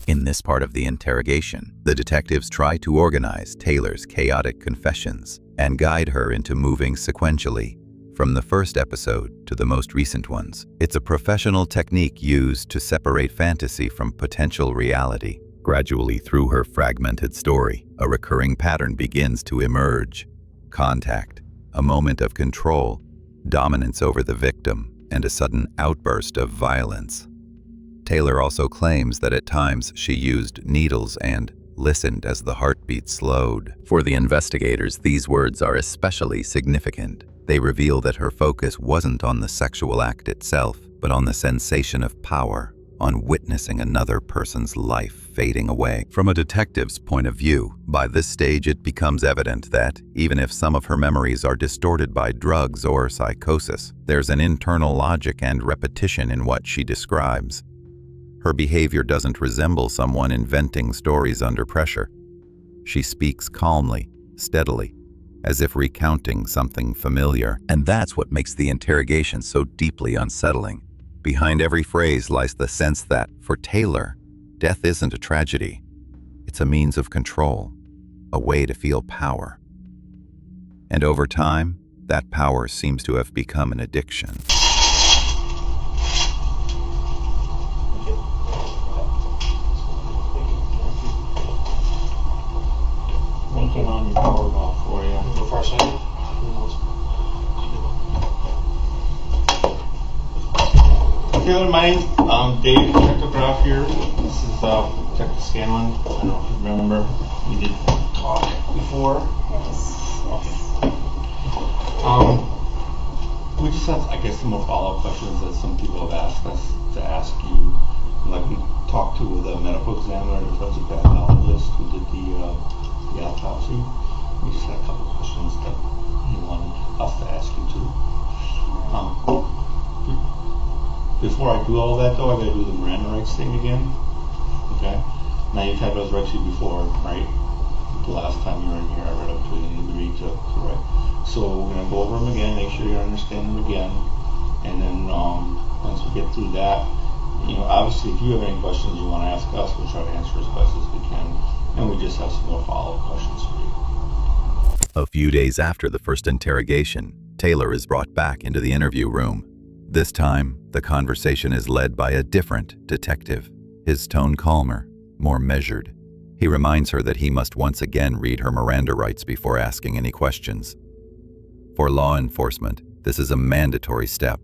In this part of the interrogation, the detectives try to organize Taylor's chaotic confessions and guide her into moving sequentially from the first episode to the most recent ones. It's a professional technique used to separate fantasy from potential reality. Gradually, through her fragmented story, a recurring pattern begins to emerge. Contact, a moment of control, dominance over the victim, and a sudden outburst of violence. Taylor also claims that at times she used needles and listened as the heartbeat slowed. For the investigators, these words are especially significant. They reveal that her focus wasn't on the sexual act itself, but on the sensation of power, on witnessing another person's life fading away. From a detective's point of view, by this stage it becomes evident that, even if some of her memories are distorted by drugs or psychosis, there's an internal logic and repetition in what she describes. Her behavior doesn't resemble someone inventing stories under pressure. She speaks calmly, steadily, as if recounting something familiar. And that's what makes the interrogation so deeply unsettling. Behind every phrase lies the sense that, for Taylor, death isn't a tragedy. It's a means of control, a way to feel power. And over time, that power seems to have become an addiction. Working on your power valve for you. Go for a second. Taylor, my name's Dave, Detective Graf here. This is Detective Scanlon. I don't know if you remember, we did talk before. Okay. We just have, I guess, some more follow-up questions that some people have asked us to ask you. Like we talked to the medical examiner, the forensic pathologist who did the autopsy. We just had a couple questions that he wanted us to ask you too. Before I do all that though, I gotta do the Miranda rights thing again. Okay? Now you've had those rights before, right? The last time you were in here, I read up to you and you agreed to, correct? So we're gonna go over them again, make sure you understand them again. And then once we get through that, you know, obviously if you have any questions you wanna ask us, we'll try to answer as best as we can. And we just have some more follow-up questions for you. A few days after the first interrogation, Taylor is brought back into the interview room. This time, the conversation is led by a different detective, his tone calmer, more measured. He reminds her that he must once again read her Miranda rights before asking any questions. For law enforcement, this is a mandatory step,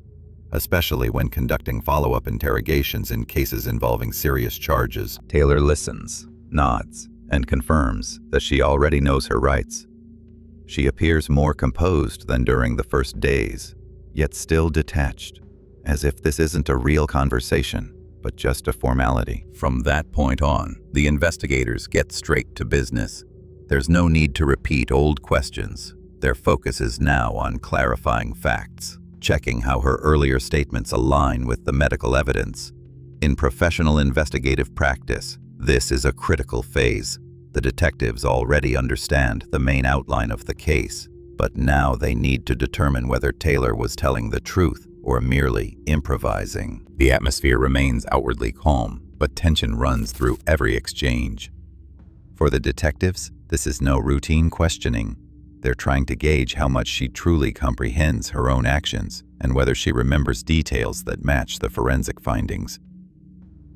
especially when conducting follow-up interrogations in cases involving serious charges. Taylor listens, nods, and confirms that she already knows her rights. She appears more composed than during the first days, yet still detached, as if this isn't a real conversation, but just a formality. From that point on, the investigators get straight to business. There's no need to repeat old questions. Their focus is now on clarifying facts, checking how her earlier statements align with the medical evidence. In professional investigative practice, this is a critical phase. The detectives already understand the main outline of the case, but now they need to determine whether Taylor was telling the truth or merely improvising. The atmosphere remains outwardly calm, but tension runs through every exchange. For the detectives, this is no routine questioning. They're trying to gauge how much she truly comprehends her own actions and whether she remembers details that match the forensic findings.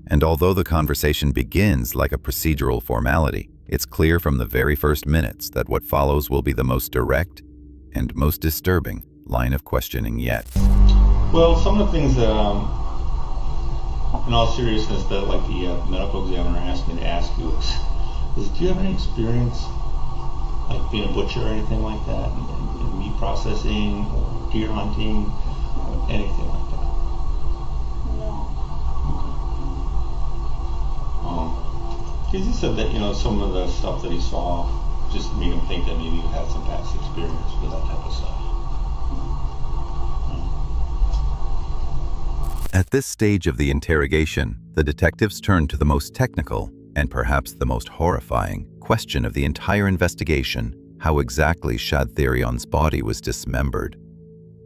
And although the conversation begins like a procedural formality, it's clear from the very first minutes that what follows will be the most direct and most disturbing line of questioning yet. Well, some of the things that, in all seriousness, that like the medical examiner asked me to ask you is do you have any experience like being a butcher or anything like that, in meat processing or deer hunting or anything like that? No. Because he said that, you know, some of the stuff that he saw just made him think that maybe you had some past experience with that type of stuff. At this stage of the interrogation, the detectives turn to the most technical, and perhaps the most horrifying, question of the entire investigation: how exactly Shad Therion's body was dismembered.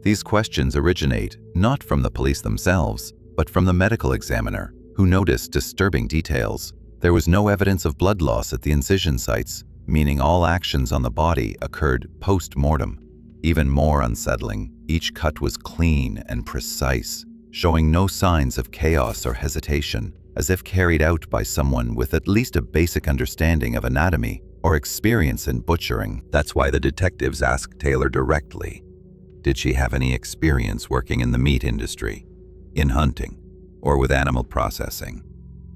These questions originate not from the police themselves, but from the medical examiner, who noticed disturbing details. There was no evidence of blood loss at the incision sites, meaning all actions on the body occurred post-mortem. Even more unsettling, each cut was clean and precise, showing no signs of chaos or hesitation, as if carried out by someone with at least a basic understanding of anatomy or experience in butchering. That's why the detectives asked Taylor directly, Did she have any experience working in the meat industry, in hunting, or with animal processing?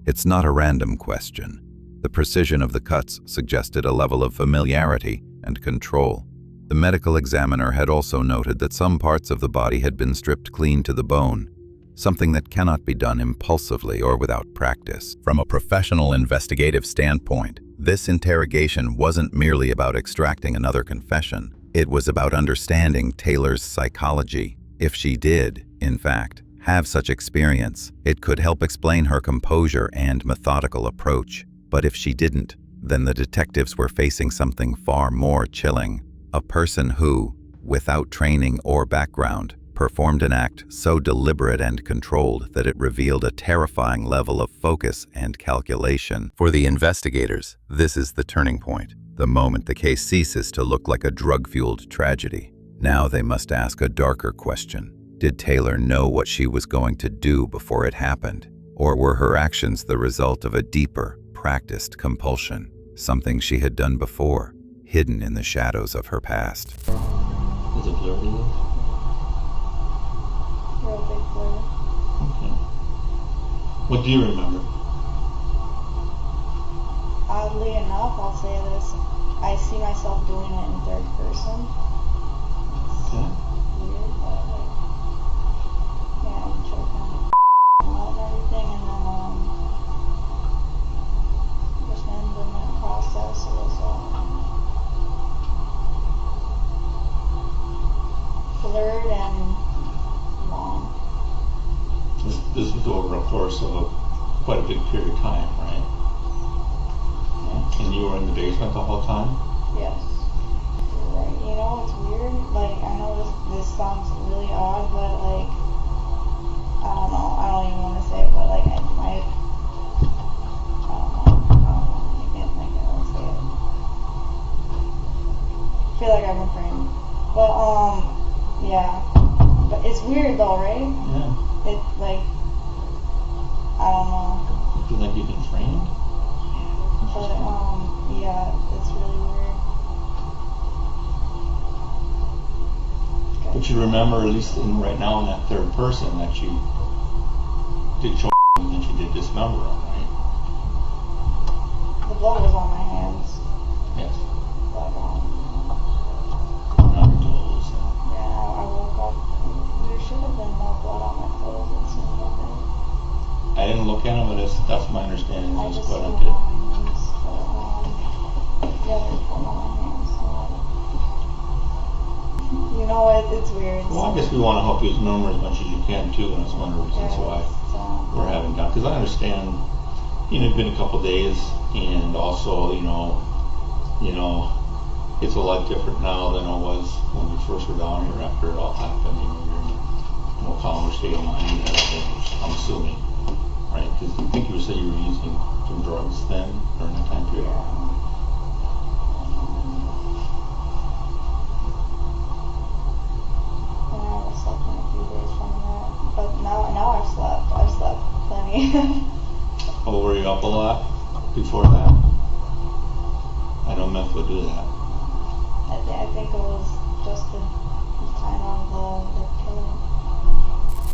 It's not a random question. The precision of the cuts suggested a level of familiarity and control. The medical examiner had also noted that some parts of the body had been stripped clean to the bone, something that cannot be done impulsively or without practice. From a professional investigative standpoint, this interrogation wasn't merely about extracting another confession. It was about understanding Taylor's psychology. If she did, in fact, have such experience, it could help explain her composure and methodical approach. But if she didn't, then the detectives were facing something far more chilling. A person who, without training or background, performed an act so deliberate and controlled that it revealed a terrifying level of focus and calculation. For the investigators, this is the turning point, the moment the case ceases to look like a drug-fueled tragedy. Now they must ask a darker question. Did Taylor know what she was going to do before it happened? Or were her actions the result of a deeper, practiced compulsion, something she had done before, hidden in the shadows of her past? Is it blurry to you? Real big blur. Okay. What do you remember? Oddly enough, I'll say this, I see myself doing it in third person. Okay. Weird, but like, yeah, I'm choking on and everything, and then, just end in that process, it was, blurred and long. This was over a course of quite a big period of time, right? Yeah. And you were in the basement the whole time? Yes. Right. You know, it's weird. Like, I know this sounds really odd, but like, I don't know. I don't even want to say it, but like, I don't know. I can't think of it. Say it. I feel like I've been framed. But, yeah. But it's weird though, right? Yeah. It's like, I don't know. You feel like you've been framed? But, yeah, it's really weird. But you remember, at least right now in that third person, that you did choke and that you did dismember him, right? The blood was on my hands. Yes. But, On your toes. yeah, I woke up. There should have been more blood on my clothes. It seemed like it. I didn't look at him, but that's my understanding. I That's just what seen I it did. on my hands. But, yeah, there's blood on my hands. So, you know, it's weird. Well, I guess we want to help you remember as much as you can too, and that's one of the reasons why we're having time. Because I understand, you've been a couple days, and also, it's a lot different now than it was when we first were down here after it all happened. You're in a more calmer state of mind and everything, I'm assuming, right? Because I think you said you were using some drugs then during that time period. I've slept plenty. Oh, were you up a lot before that? I know meth would do that. I think it was just the time of the killing.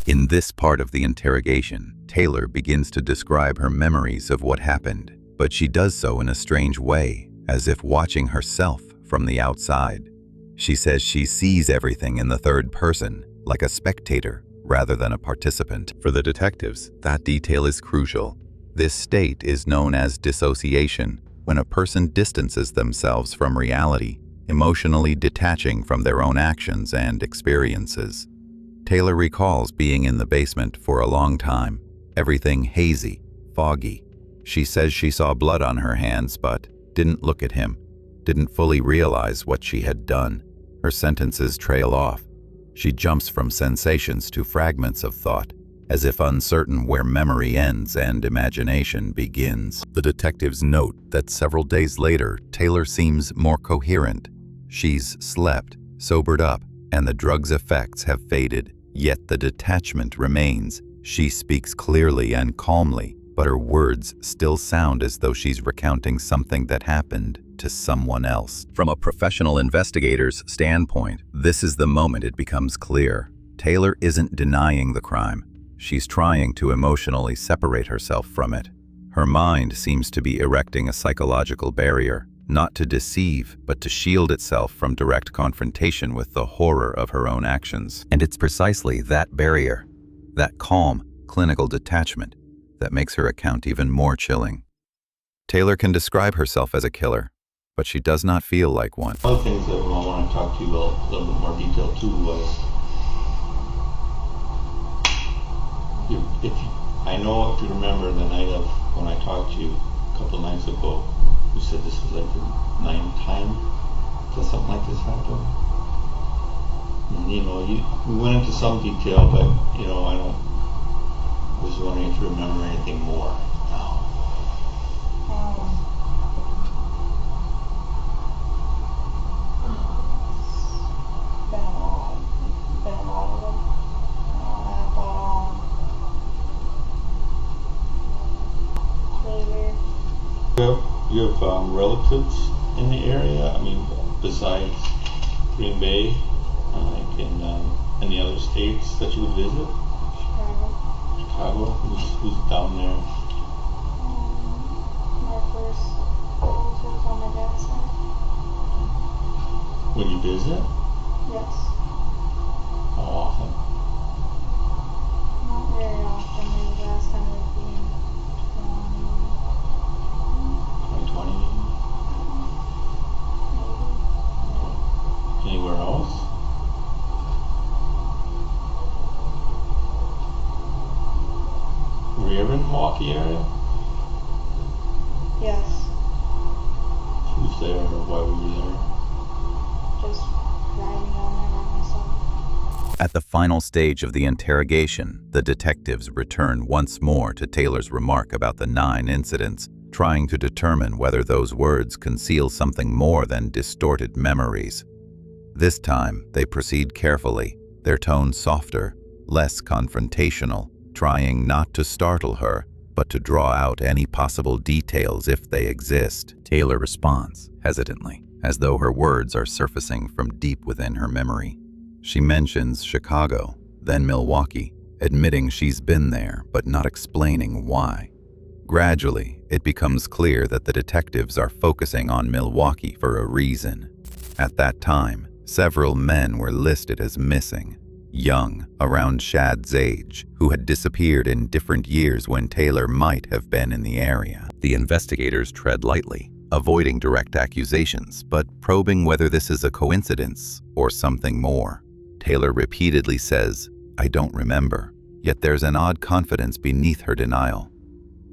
In this part of the interrogation, Taylor begins to describe her memories of what happened, but she does so in a strange way, as if watching herself from the outside. She says she sees everything in the third person, like a spectator, rather than a participant. For the detectives, that detail is crucial. This state is known as dissociation, when a person distances themselves from reality, emotionally detaching from their own actions and experiences. Taylor recalls being in the basement for a long time, everything hazy, foggy. She says she saw blood on her hands but didn't look at him, didn't fully realize what she had done. Her sentences trail off. She jumps from sensations to fragments of thought, as if uncertain where memory ends and imagination begins. The detectives note that several days later, Taylor seems more coherent. She's slept, sobered up, and the drug's effects have faded, yet the detachment remains. She speaks clearly and calmly, but her words still sound as though she's recounting something that happened to someone else. From a professional investigator's standpoint, this is the moment it becomes clear. Taylor isn't denying the crime. She's trying to emotionally separate herself from it. Her mind seems to be erecting a psychological barrier, not to deceive, but to shield itself from direct confrontation with the horror of her own actions. And it's precisely that barrier, that calm, clinical detachment, that makes her account even more chilling. Taylor can describe herself as a killer, but she does not feel like one. One of the things that I want to talk to you about a little bit more detail too was, I know if you remember the night of when I talked to you a couple nights ago, you said this was like the 9th time that something like this happened. And we went into some detail, but I was wondering if you remember anything more now. Been a lot of them. It's really weird. You have relatives in the area? I mean, besides Green Bay, like in any other states that you would visit? Chicago? Who's down there? My first relatives on my dad's side. When you visit? Yes. How often? Not very often. The last time would be in 2020? maybe. Anywhere else? Were you ever in the Milwaukee area? Yes. Who's there or why were you there? Just driving down there by myself. At the final stage of the interrogation, the detectives return once more to Taylor's remark about the 9 incidents, trying to determine whether those words conceal something more than distorted memories. This time, they proceed carefully, their tone softer, less confrontational, trying not to startle her, but to draw out any possible details if they exist. Taylor responds, hesitantly, as though her words are surfacing from deep within her memory. She mentions Chicago, then Milwaukee, admitting she's been there, but not explaining why. Gradually, it becomes clear that the detectives are focusing on Milwaukee for a reason. At that time, several men were listed as missing. Young, around Shad's age, who had disappeared in different years when Taylor might have been in the area. The investigators tread lightly, avoiding direct accusations, but probing whether this is a coincidence or something more. Taylor repeatedly says, "I don't remember," yet there's an odd confidence beneath her denial.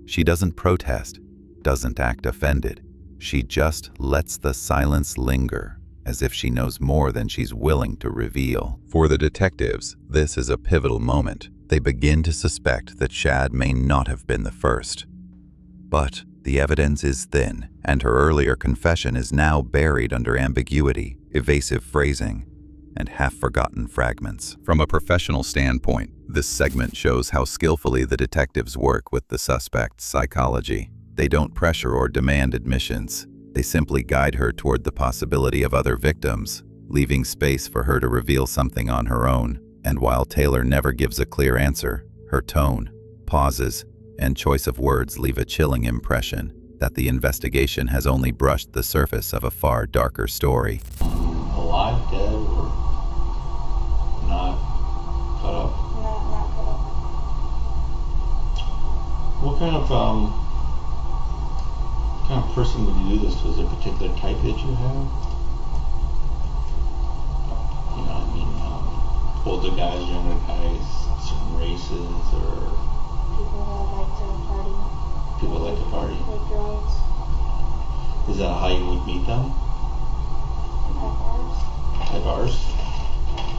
She doesn't protest, doesn't act offended. She just lets the silence linger, as if she knows more than she's willing to reveal. For the detectives, this is a pivotal moment. They begin to suspect that Shad may not have been the first. But the evidence is thin, and her earlier confession is now buried under ambiguity, evasive phrasing, and half-forgotten fragments. From a professional standpoint, this segment shows how skillfully the detectives work with the suspect's psychology. They don't pressure or demand admissions. They simply guide her toward the possibility of other victims, leaving space for her to reveal something on her own. And while Taylor never gives a clear answer, her tone, pauses, and choice of words leave a chilling impression that the investigation has only brushed the surface of a far darker story. Alive, dead, or not cut up? Not cut up. What kind of person would you do this to? Is there a particular type that you have? Older guys, younger guys, certain races, or People that like to party. people that like to party? Take drugs. Is that how you would meet them? At bars. At bars?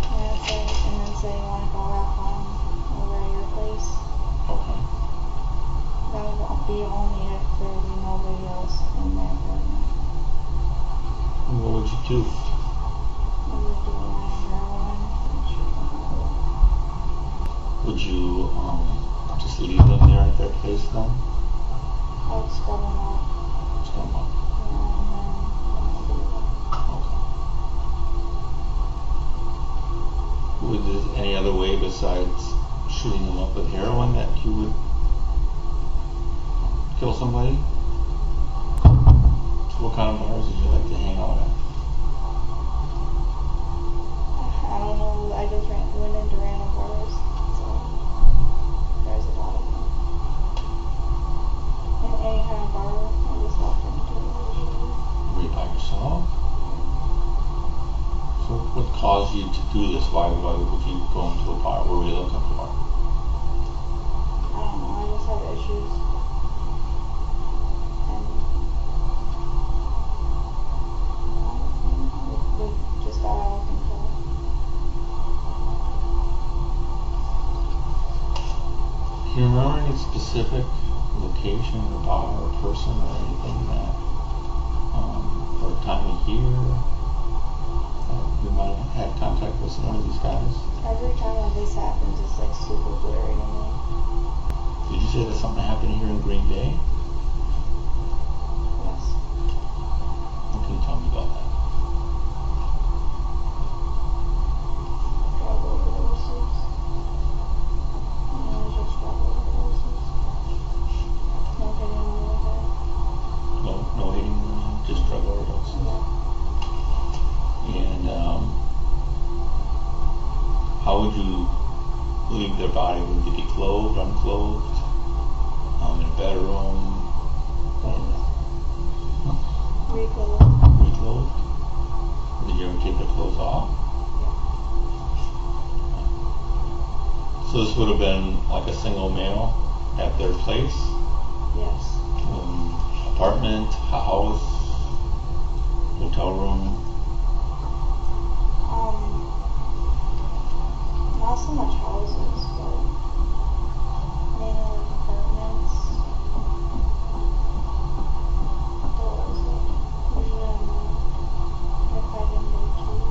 And then say you want to go out home over at your place. Okay. That would be only if there would be nobody else in there apartment. And what would you do? We would do heroin. Would you just leave them there at their place then? somebody? What kind of bars did you like to hang out at? I don't know, I just went into random bars, so there's a lot of them. In any kind of bar, I just walked into it usually. Were you by yourself? So what caused you to do this? Why would you go into a bar? What were you looking for? I don't know, I just have issues. And we just got out of control. Do you remember any specific location or bar or person or anything that, or time of year, you might have had contact with one of these guys? Every time when this happens, it's like super blurry to me. Did you say that something happened here in Green Bay? Yes. What can you tell me about that? Drug overdoses. And it was just drug overdoses. No hitting on the head. No hitting, just drug overdoses. Yeah. And how would you leave their body? Would they be clothed, unclothed, in a bedroom, Reclothed. reclothed? Did you ever take their clothes off? So this would have been like a single male at their place, Yes. apartment, house, hotel room. Not so much houses, but mainly like apartments. Doors that usually I'm not, if I didn't get a key.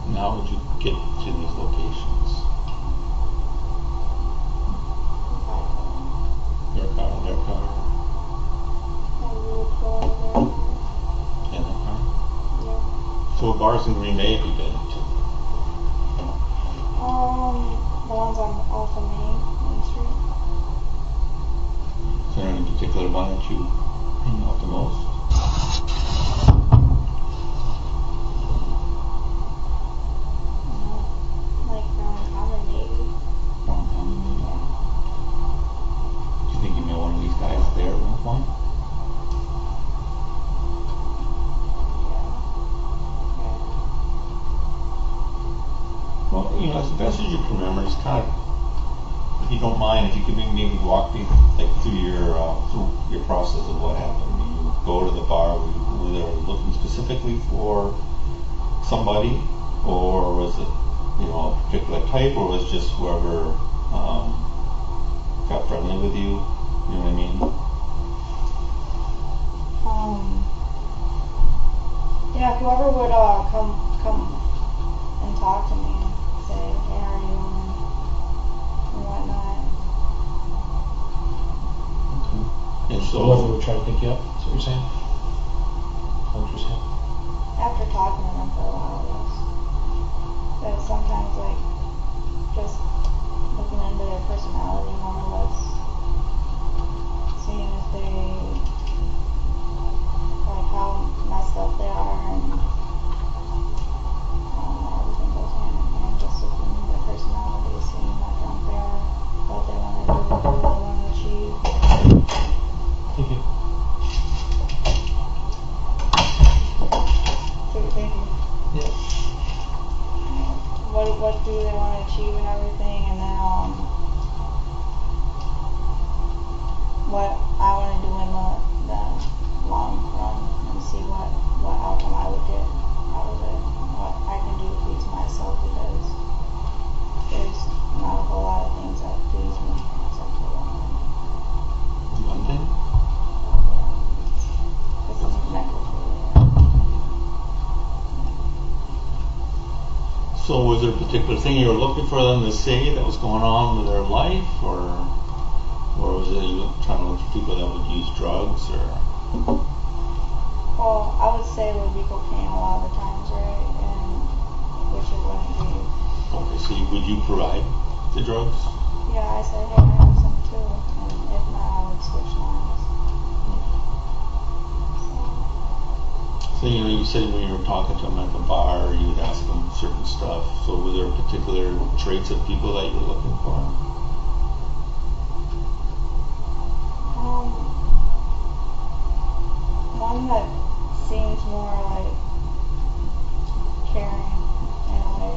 And how would you get to these locations? If I could. Your car, their car, And we would go in there. in their car? Yeah. So what bars in Green Bay have you been to? The ones on off of Main Street. Is there any particular one that you hang out the most? Like Common maybe. Yeah. Do you think you met one of these guys there at one point? Well, as best as you can remember, just kind of, if you don't mind, if you could maybe walk me through your process of what happened. You go to the bar, were they looking specifically for somebody, or was it, a particular type, or was just whoever got friendly with you? You know what I mean? Yeah, whoever would come and talk to me and say, hey, how are you doing, and whatnot. Okay. And So whoever so, would try to pick you up, is what you're saying? Is that what you're saying? After talking to them for a while, yes. But sometimes, like, just looking into their personality more or less, seeing if they, like, how messed up they are, and everything goes hand in hand, just looking into their personality, seeing how drunk they are, what they want to do, what they want to achieve. Thank you. Thank you. Yeah. What do they want to achieve and everything, and then what I want to do in the long run, and see what outcome I would get out of it, and what I can do to please myself, because there's not a whole lot of things that please me except for one thing. one thing? It's necklace. So was there a particular thing you were looking for them to say that was going on with their life, or was it you trying to look for people that would use drugs, or? Well, I would say it would be cocaine a lot of the times, right? And which it wouldn't be. Okay, so would you provide the drugs? Yeah, I said, hey, I have some too. And if not, I would switch lines. So, you said when you were talking to them at the bar, you would ask them certain stuff. So were there particular traits of people that you were looking for? One that seems more like caring in a way,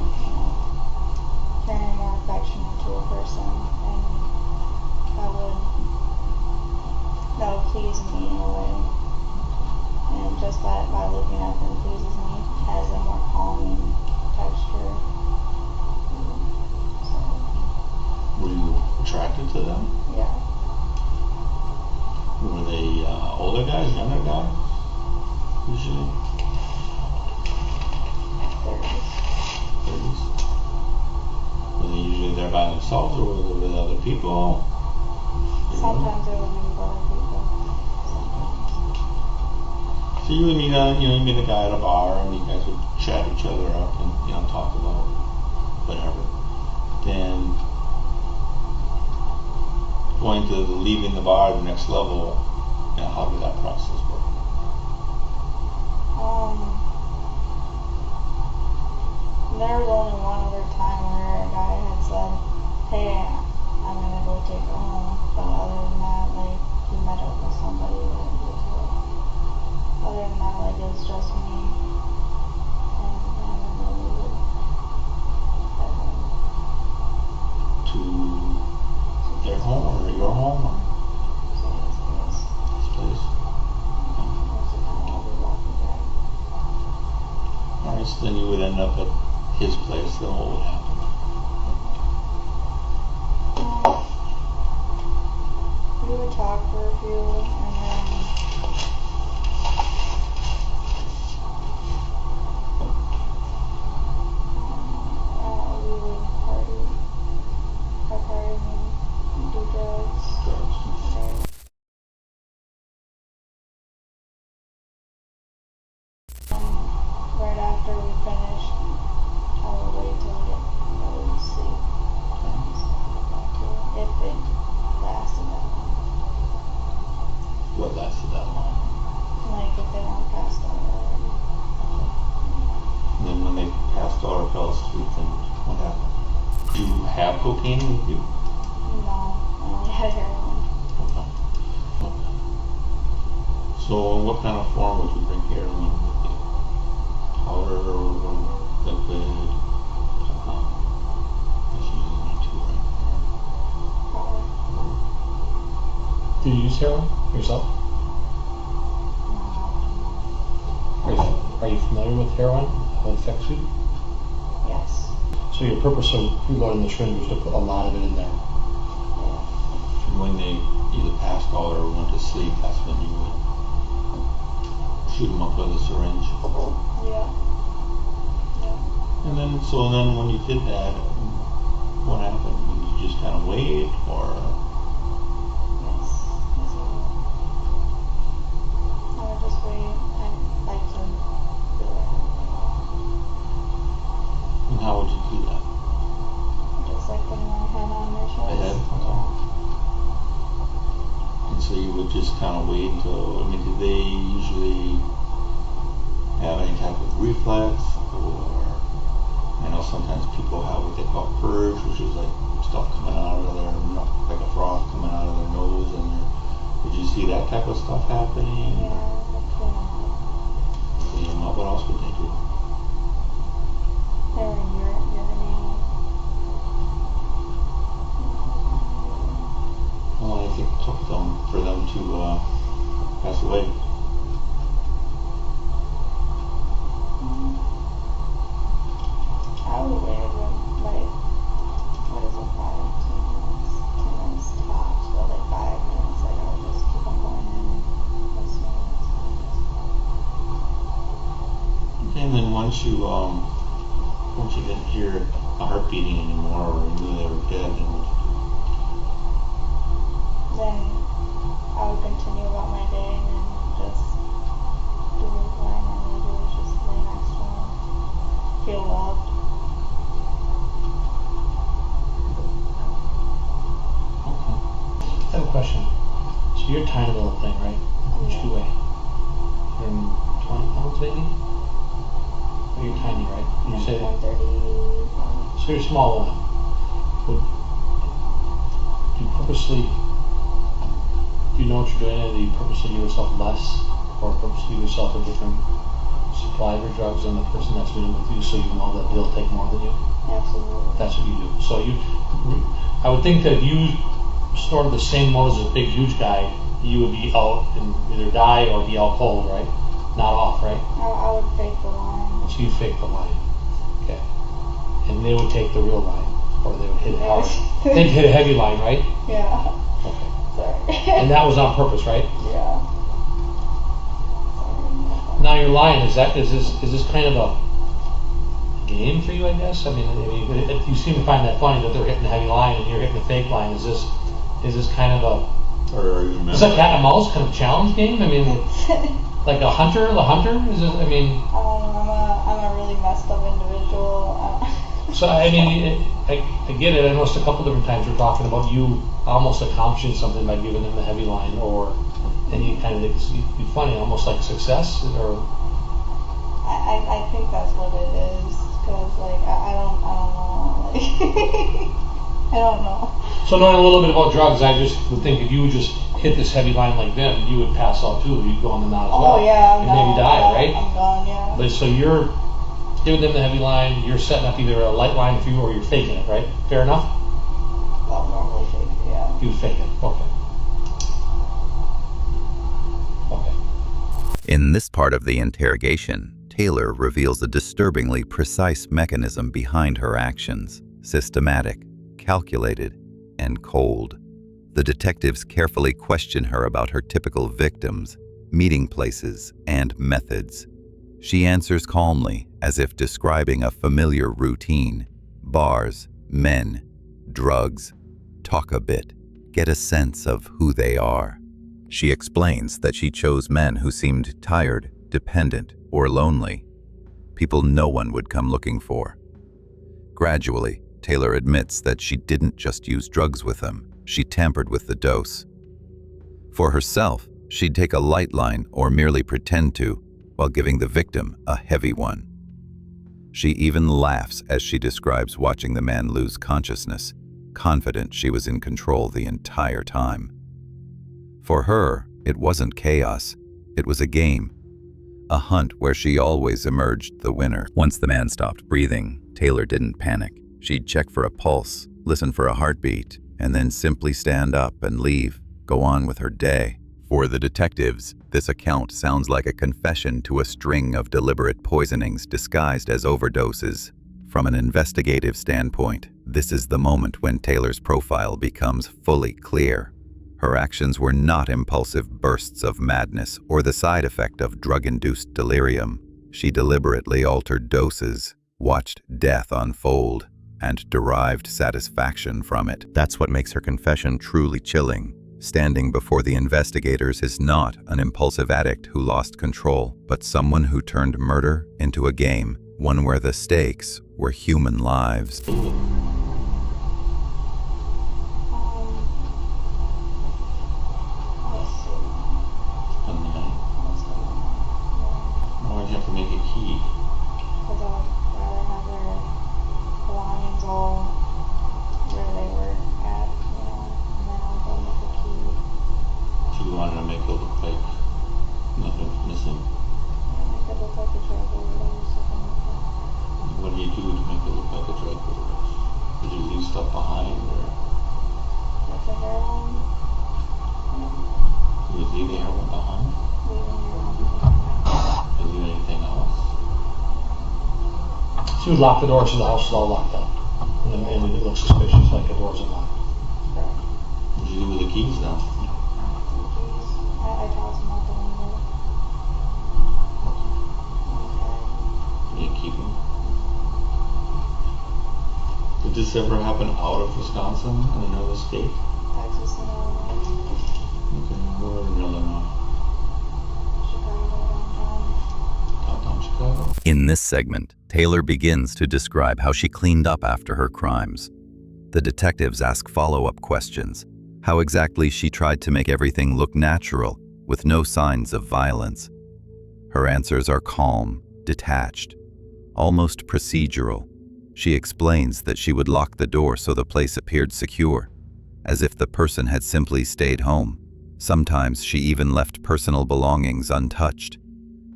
caring, more affectionate to a person, and that would please me in a way. And just by looking at them pleases me, has a more calming texture. So, Were you attracted to them? yeah. Were they older guys, younger guys? Usually? 30s. 30s? Were they usually there by themselves or were they with other people? Sometimes it would be with other people. Sometimes. So you would meet a guy at a bar and you guys would chat each other up and talk about whatever. Then going to leaving the bar, the next level, how did that process work? There was only one other time where a guy had said, "Hey, I'm gonna go take her home," but other than that, like, he met up with somebody that was other than that, like, it was just me, and then we would head home. To their home or your home or So this place. this place? That's kind of all we walking back. Alright, so then you would end up at his place, then what would happen? We would talk for a few, and then we would party, and do drugs. Drugs. Right after we finished, I would wait till we get to sleep. If it lasted that long. What lasted that long? Like if they weren't passed out already. And then when they passed out or fell asleep, then what happened? Did you have cocaine with you? No, I only had heroin. Okay. So in what kind of form would you bring heroin with you? Powder or liquid? That's usually me too, right? Powder. Do you use heroin yourself? Are you familiar with heroin? How it affects you? Yes. So your purpose of reloading the syringe was to put a lot of it in there. And when they either passed out or went to sleep, that's when you would shoot them up with a syringe. Yeah. And then, when you did that, what happened? Did you just kind of wait, or? Yes. Yes, I would just wait. I'd like to do it. And how would you do that? Just like putting my hand on their chest. The head? Okay. And so you would just kind of wait until, did they usually have any type of reflex, or, I know sometimes people have what they call purge, which is like stuff coming out of their, like a froth coming out of their nose, and did you see that type of stuff happening? Yeah, I'd clean them up. Clean them up. What else would they do? They were urinating. How long do you think it took for them to pass away? I would wait like, what is it, 5, 10 minutes tops, but like 5 minutes, like I would just keep on going in, listening. Okay, and then once you didn't hear a heart beating anymore, or you knew they were dead, then what did you do? Then I would continue about my day and then just do what I normally do, is just lay next to them, feel loved. I have a question. maybe? Or you're tiny, right? Did you say that? 130. So you're small enough. Do you purposely, do you know what you're doing, and do you purposely give yourself less, or purposely give yourself a different supply of your drugs than the person that's doing it with you, so you know that they'll take more than you? Absolutely. That's what you do. So I would think that if you snorted the same amount as a big, huge guy, you would be out and either die or be out cold, right? Not off, right? I would fake the line. So you fake the line. Okay. And they would take the real line, or they would hit it hard. They'd hit a heavy line, right? Yeah. Okay. Sorry. And that was on purpose, right? Yeah. Now your line, is this kind of a game for you, I guess? I mean, if you seem to find that funny that they're hitting the heavy line and you're hitting the fake line. Is this kind of a, Or are you is that cat and mouse kind of challenge game? I mean, like the hunter? Is it? I mean. I'm a really messed up individual. So I mean, I get it. I noticed a couple different times you're talking about you almost accomplishing something by giving them the heavy line, and you kind of it's funny, almost like success, or. I think that's what it is, cause like I don't know, like I don't know. So knowing a little bit about drugs, I just would think if you would just hit this heavy line like them, you would pass out too. You'd go on the knot as well. Oh yeah, I'm and done. maybe die, right? I'm done, yeah. But so you're giving them the heavy line, you're setting up either a light line for you or you're faking it, right? Fair enough? I'll normally fake it, yeah. You fake it. Okay. Okay. In this part of the interrogation, Taylor reveals a disturbingly precise mechanism behind her actions, systematic, calculated, and cold. The detectives carefully question her about her typical victims, meeting places, and methods. She answers calmly, as if describing a familiar routine. Bars, men, drugs. Talk a bit. Get a sense of who they are. She explains that she chose men who seemed tired, dependent, or lonely. People no one would come looking for. Gradually, Taylor admits that she didn't just use drugs with them, she tampered with the dose. For herself, she'd take a light line or merely pretend to, while giving the victim a heavy one. She even laughs as she describes watching the man lose consciousness, confident she was in control the entire time. For her, it wasn't chaos, it was a game. A hunt where she always emerged the winner. Once the man stopped breathing, Taylor didn't panic. She'd check for a pulse, listen for a heartbeat, and then simply stand up and leave, go on with her day. For the detectives, this account sounds like a confession to a string of deliberate poisonings disguised as overdoses. From an investigative standpoint, this is the moment when Taylor's profile becomes fully clear. Her actions were not impulsive bursts of madness or the side effect of drug-induced delirium. She deliberately altered doses, watched death unfold, and derived satisfaction from it. That's what makes her confession truly chilling. Standing before the investigators is not an impulsive addict who lost control, but someone who turned murder into a game, one where the stakes were human lives. Let's see. And then, Let's go. why'd you have to make a key? Because I'd rather have their belongings all where they were at, and then I'll go make a key. So you wanted to make it look like nothing's missing? And make it look like a drug overdose, something like that. What do you do to make it look like a drug overdose? Did you leave stuff behind, or With the heroin, did you leave the heroin behind? leaving heroin behind. Did you do anything else? She would lock the door so the house is all locked up. And it looks suspicious, like the doors are locked. What did you do with the keys now? I toss them out the window. You keep them? Did this ever happen out of Wisconsin in another state? Texas and Illinois. Okay, where in Illinois? Chicago, downtown. Downtown Chicago? In this segment, Taylor begins to describe how she cleaned up after her crimes. The detectives ask follow-up questions, how exactly she tried to make everything look natural, with no signs of violence. Her answers are calm, detached, almost procedural. She explains that she would lock the door so the place appeared secure, as if the person had simply stayed home. Sometimes she even left personal belongings untouched,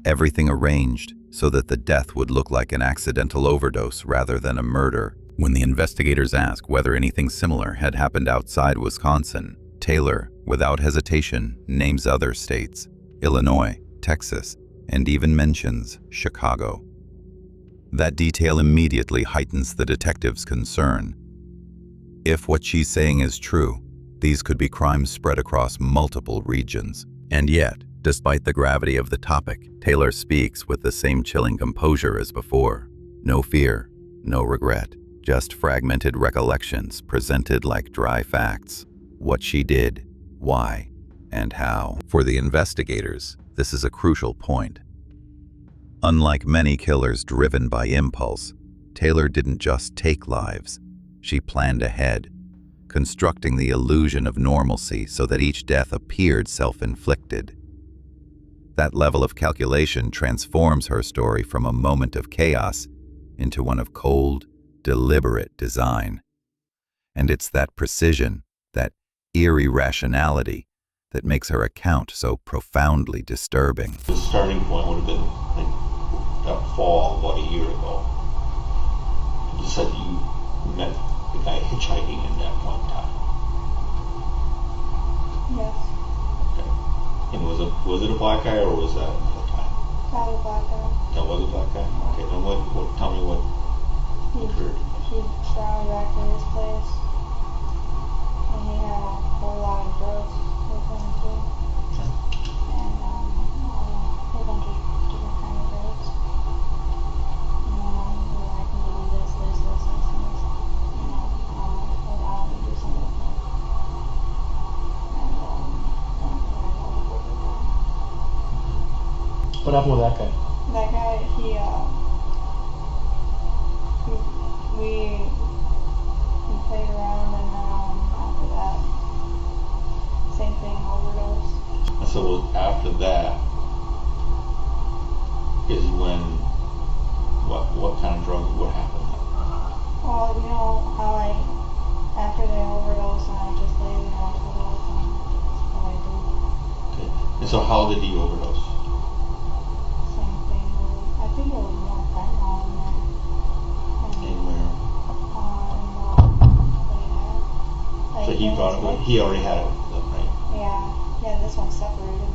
everything arranged so that the death would look like an accidental overdose rather than a murder. When the investigators ask whether anything similar had happened outside Wisconsin, Taylor, without hesitation, names other states, Illinois, Texas, and even mentions Chicago. That detail immediately heightens the detective's concern. If what she's saying is true, these could be crimes spread across multiple regions. And yet, despite the gravity of the topic, Taylor speaks with the same chilling composure as before. No fear, no regret, just fragmented recollections presented like dry facts. What she did, why, and how. For the investigators, this is a crucial point. Unlike many killers driven by impulse, Taylor didn't just take lives. She planned ahead, constructing the illusion of normalcy so that each death appeared self-inflicted. That level of calculation transforms her story from a moment of chaos into one of cold, deliberate design. And it's that precision, that eerie rationality, that makes her account so profoundly disturbing. The starting point would have been like that fall about a year ago. You said you met the guy hitchhiking in that one time. Yes. Okay. And was it a black guy or was that another time? That was a black guy. That was a black guy? Okay, then tell me what occurred. He brought me back to his place. And he had a whole lot of drugs with him too. Okay. And a whole bunch of different kind of drugs. And we were like, can you do this, this, this, this, and this? You know, I want to do something with that. And then I got over that. What happened with that guy? That guy, we played around, and after that, same thing, overdose. And so after that is when what kind of drugs, what happened? Well, you know how after they overdose, and I just laid in the hospital, and that's how I do. Okay. And so how did he overdose? Same thing. I think it was more fentanyl in there. Anywhere? Like, So he already had it with them, right? Yeah, this one's separated.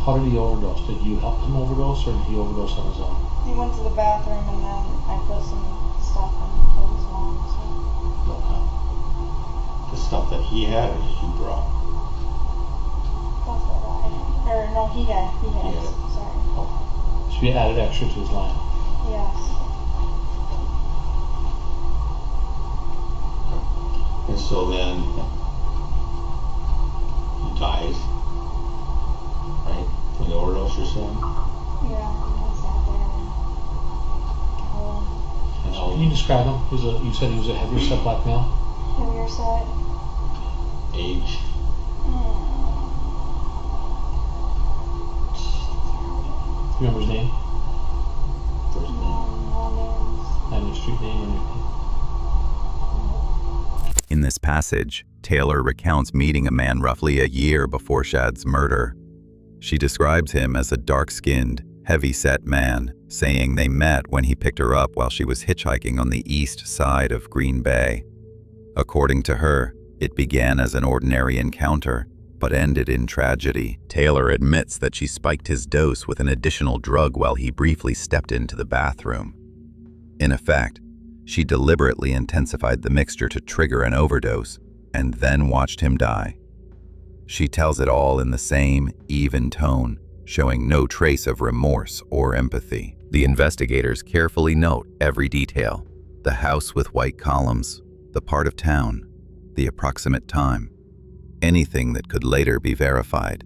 How did he overdose? Did you help him overdose, or did he overdose on his own? He went to the bathroom, and then I put some stuff in his lungs. So. Okay. The stuff that he had or that you brought? That's what I had. Or no, he had. had. Sorry. Okay. So you added extra to his line. Yes. And so then he dies, right? From the overdose, you're saying? Yeah, I sat there and And how Can you describe him? You said he was a heavier set black male? heavier set. age? You remember his name? First name? Not your street name or anything? In this passage, Taylor recounts meeting a man roughly a year before Shad's murder. She describes him as a dark-skinned, heavy-set man, saying they met when he picked her up while she was hitchhiking on the east side of Green Bay. According to her, it began as an ordinary encounter, but ended in tragedy. Taylor admits that she spiked his dose with an additional drug while he briefly stepped into the bathroom. In effect, she deliberately intensified the mixture to trigger an overdose, and then watched him die. She tells it all in the same, even tone, showing no trace of remorse or empathy. The investigators carefully note every detail: the house with white columns, the part of town, the approximate time, anything that could later be verified.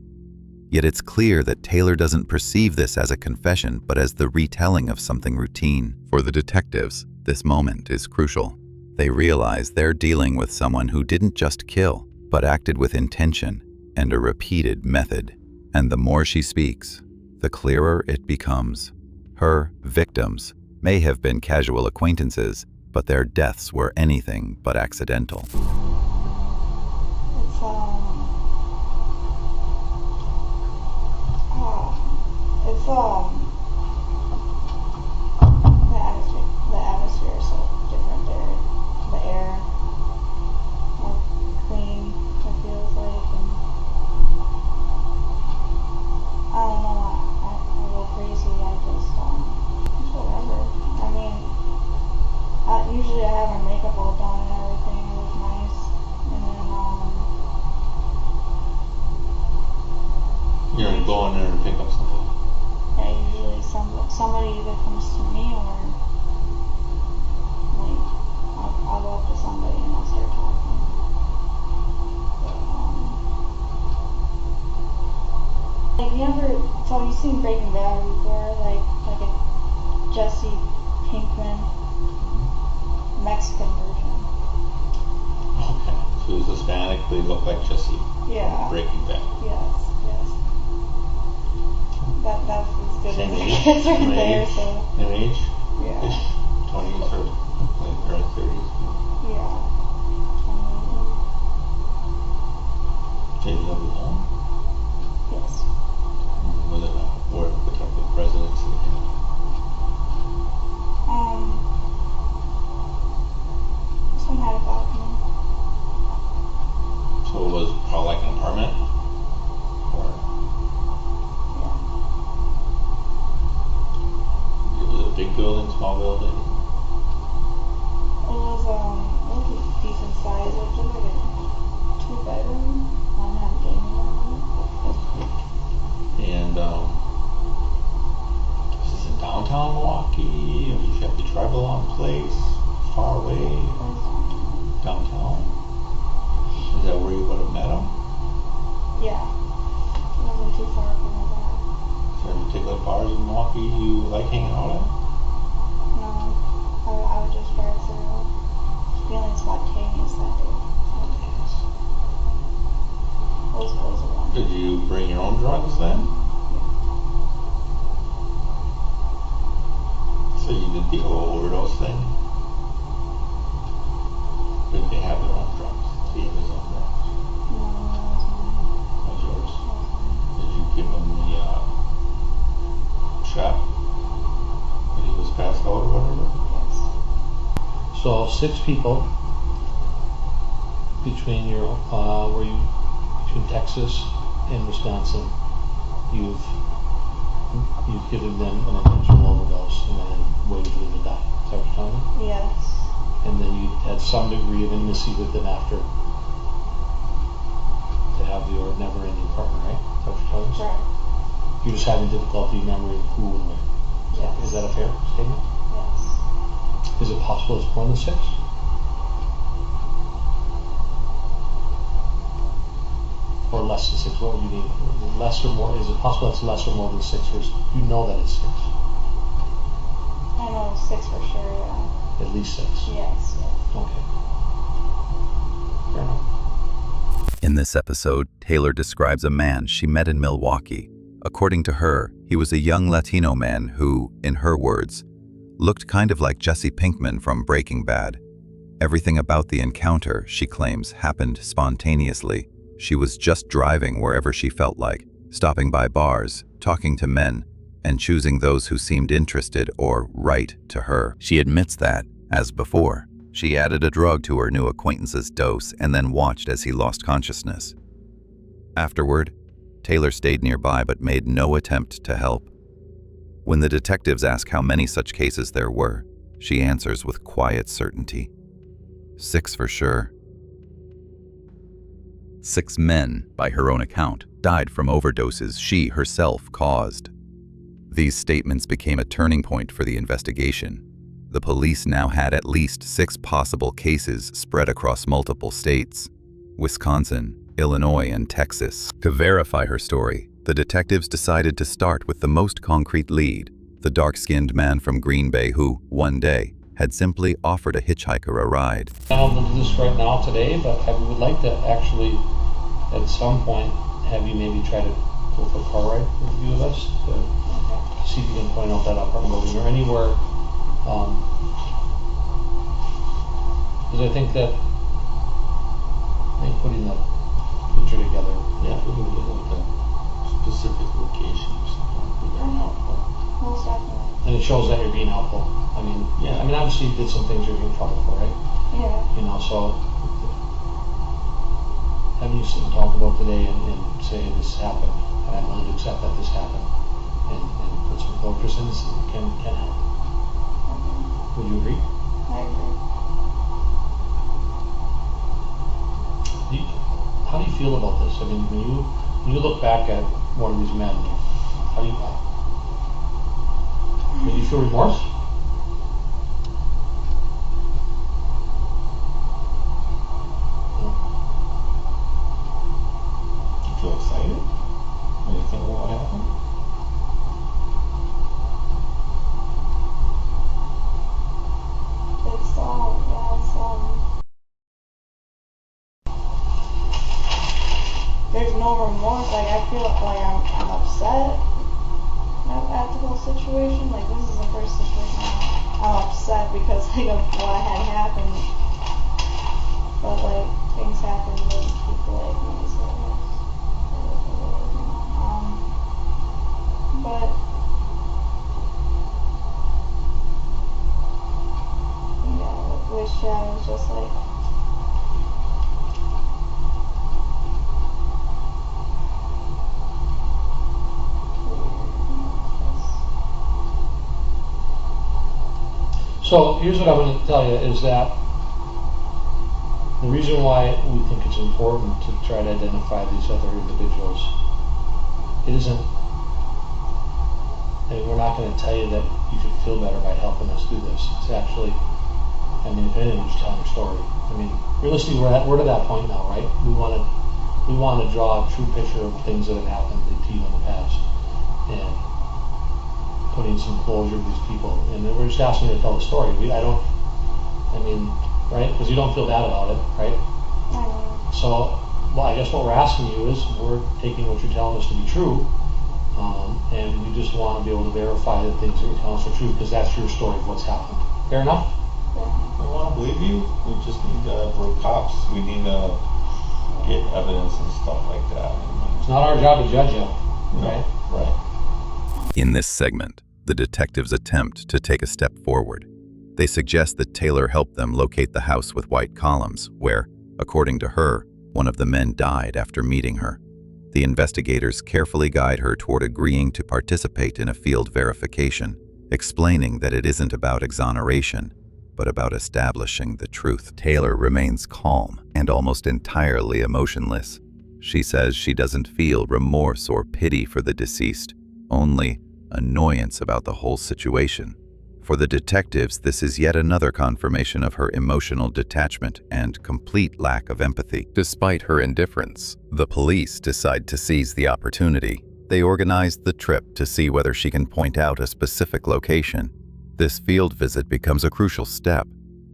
Yet it's clear that Taylor doesn't perceive this as a confession, but as the retelling of something routine. For the detectives, this moment is crucial. They realize they're dealing with someone who didn't just kill, but acted with intention and a repeated method. And the more she speaks, the clearer it becomes. Her victims may have been casual acquaintances, but their deaths were anything but accidental. It's the atmosphere is so different there. The air, more clean, it feels like, and I don't know, I go crazy, I just, it's whatever. I mean, usually I have my makeup all done and everything, it was nice, and then, You're gonna go in there to pick up something? yeah, usually somebody either comes to me or, like, I'll go up to somebody and I'll start talking. But, like, so you've seen Breaking Bad before, like a Jesse Pinkman Mexican version. Okay. So he's Hispanic, but he looked like Jesse. Yeah. Breaking Bad. Yes. That's as good Same as it age? gets right Same there, age? so, Same age? yeah. Ish. 20s or like early 30s. Yeah. Did he live alone? Yes. Was it what type of residency? This one had a balcony. So it was probably like an apartment? Or Yeah. it was a big building, small building? It was a decent size. It was just like a 2-bedroom. One had a gaming room. And is this in downtown Milwaukee? Or did you have to drive a long place? Far away? It was, Downtown? Is that where you would have met him? yeah. It wasn't too far from my dad. Is there any particular bars in Milwaukee you like hanging out at? No. I would just drive through. Feeling spontaneous that day. It was a lot. Did you bring your own drugs then? So you did the whole overdose thing? Did they have their own drugs? He had his own drugs. No, That was yours. that was mine. Did you give him the shot when he was passed out or whatever? Yes. So 6 people between between Texas and Wisconsin, you've given them an intentional overdose and then waited for them to die. Is that what you're telling me? Yes. And then you had some degree of intimacy with them after to have your never-ending partner, right? Is that what you're telling us? Correct. You're just having difficulty remembering who and where. Yes. Is that a fair statement? Yes. Is it possible it's more than 6? Or less than 6? What would you mean? Less or more? Is it possible it's less or more than 6? Or you know that it's 6? I know 6 for sure, yeah. At least 6? Yes. Okay. Fair enough. In this episode, Taylor describes a man she met in Milwaukee. According to her, he was a young Latino man who, in her words, looked kind of like Jesse Pinkman from Breaking Bad. Everything about the encounter, she claims, happened spontaneously. She was just driving wherever she felt like, stopping by bars, talking to men, and choosing those who seemed interested or right to her. She admits that, as before, she added a drug to her new acquaintance's dose and then watched as he lost consciousness. Afterward, Taylor stayed nearby but made no attempt to help. When the detectives ask how many such cases there were, she answers with quiet certainty. 6 for sure. 6 men, by her own account, died from overdoses she herself caused. These statements became a turning point for the investigation. The police now had at least 6 possible cases spread across multiple states: Wisconsin, Illinois, and Texas. To verify her story, the detectives decided to start with the most concrete lead, the dark-skinned man from Green Bay who, one day, had simply offered a hitchhiker a ride. I don't know if we'll do this right now today, but I would like to actually, at some point, have you maybe try to go for a car ride with a few of us to see if you can point out that apartment building or anywhere. Because I think putting the picture together. Yeah, we can get like a specific location or something. Be very helpful. Most definitely. And it shows that you're being helpful. I mean, obviously you did some things you're in trouble for, right? Yeah. You know, so having you sit and talk about today and say this happened, and I'm willing to accept that this happened, and put some closure in this can help. Okay. Would you agree? I agree. How do you feel about this? I mean, when you look back at one of these men, how do you feel remorse? No. Do you feel excited when you think about what happened? There's no remorse. Like, I feel like I'm upset at the whole situation. Like, this is the first situation I'm upset because like of what had happened. But like things happen to people like me, so it is what it is, you know. But yeah, I wish I was just like So here's what I'm going to tell you is that the reason why we think it's important to try to identify these other individuals, it isn't, I mean, we're not going to tell you that you should feel better by helping us do this. It's actually, I mean, if anything, we're just telling your story. I mean, realistically, we're to that point now, right? We want to draw a true picture of things that have happened to you in the past, and putting some closure to these people. And then we're just asking you to tell the story. Right? Because you don't feel bad about it, right? So, I guess what we're asking you is, we're taking what you're telling us to be true, and we just want to be able to verify that things that you're telling us are true, because that's your story of what's happened. Fair enough? I want to believe you. We just need we're cops. We need to get evidence and stuff like that. It's not our job to judge you, right? Right. In this segment, the detectives attempt to take a step forward. They suggest that Taylor helped them locate the house with white columns, where, according to her, one of the men died after meeting her. The investigators carefully guide her toward agreeing to participate in a field verification, explaining that it isn't about exoneration, but about establishing the truth. Taylor remains calm and almost entirely emotionless. She says she doesn't feel remorse or pity for the deceased, only annoyance about the whole situation. For the detectives, this is yet another confirmation of her emotional detachment and complete lack of empathy. Despite her indifference, the police decide to seize the opportunity. They organize the trip to see whether she can point out a specific location. This field visit becomes a crucial step.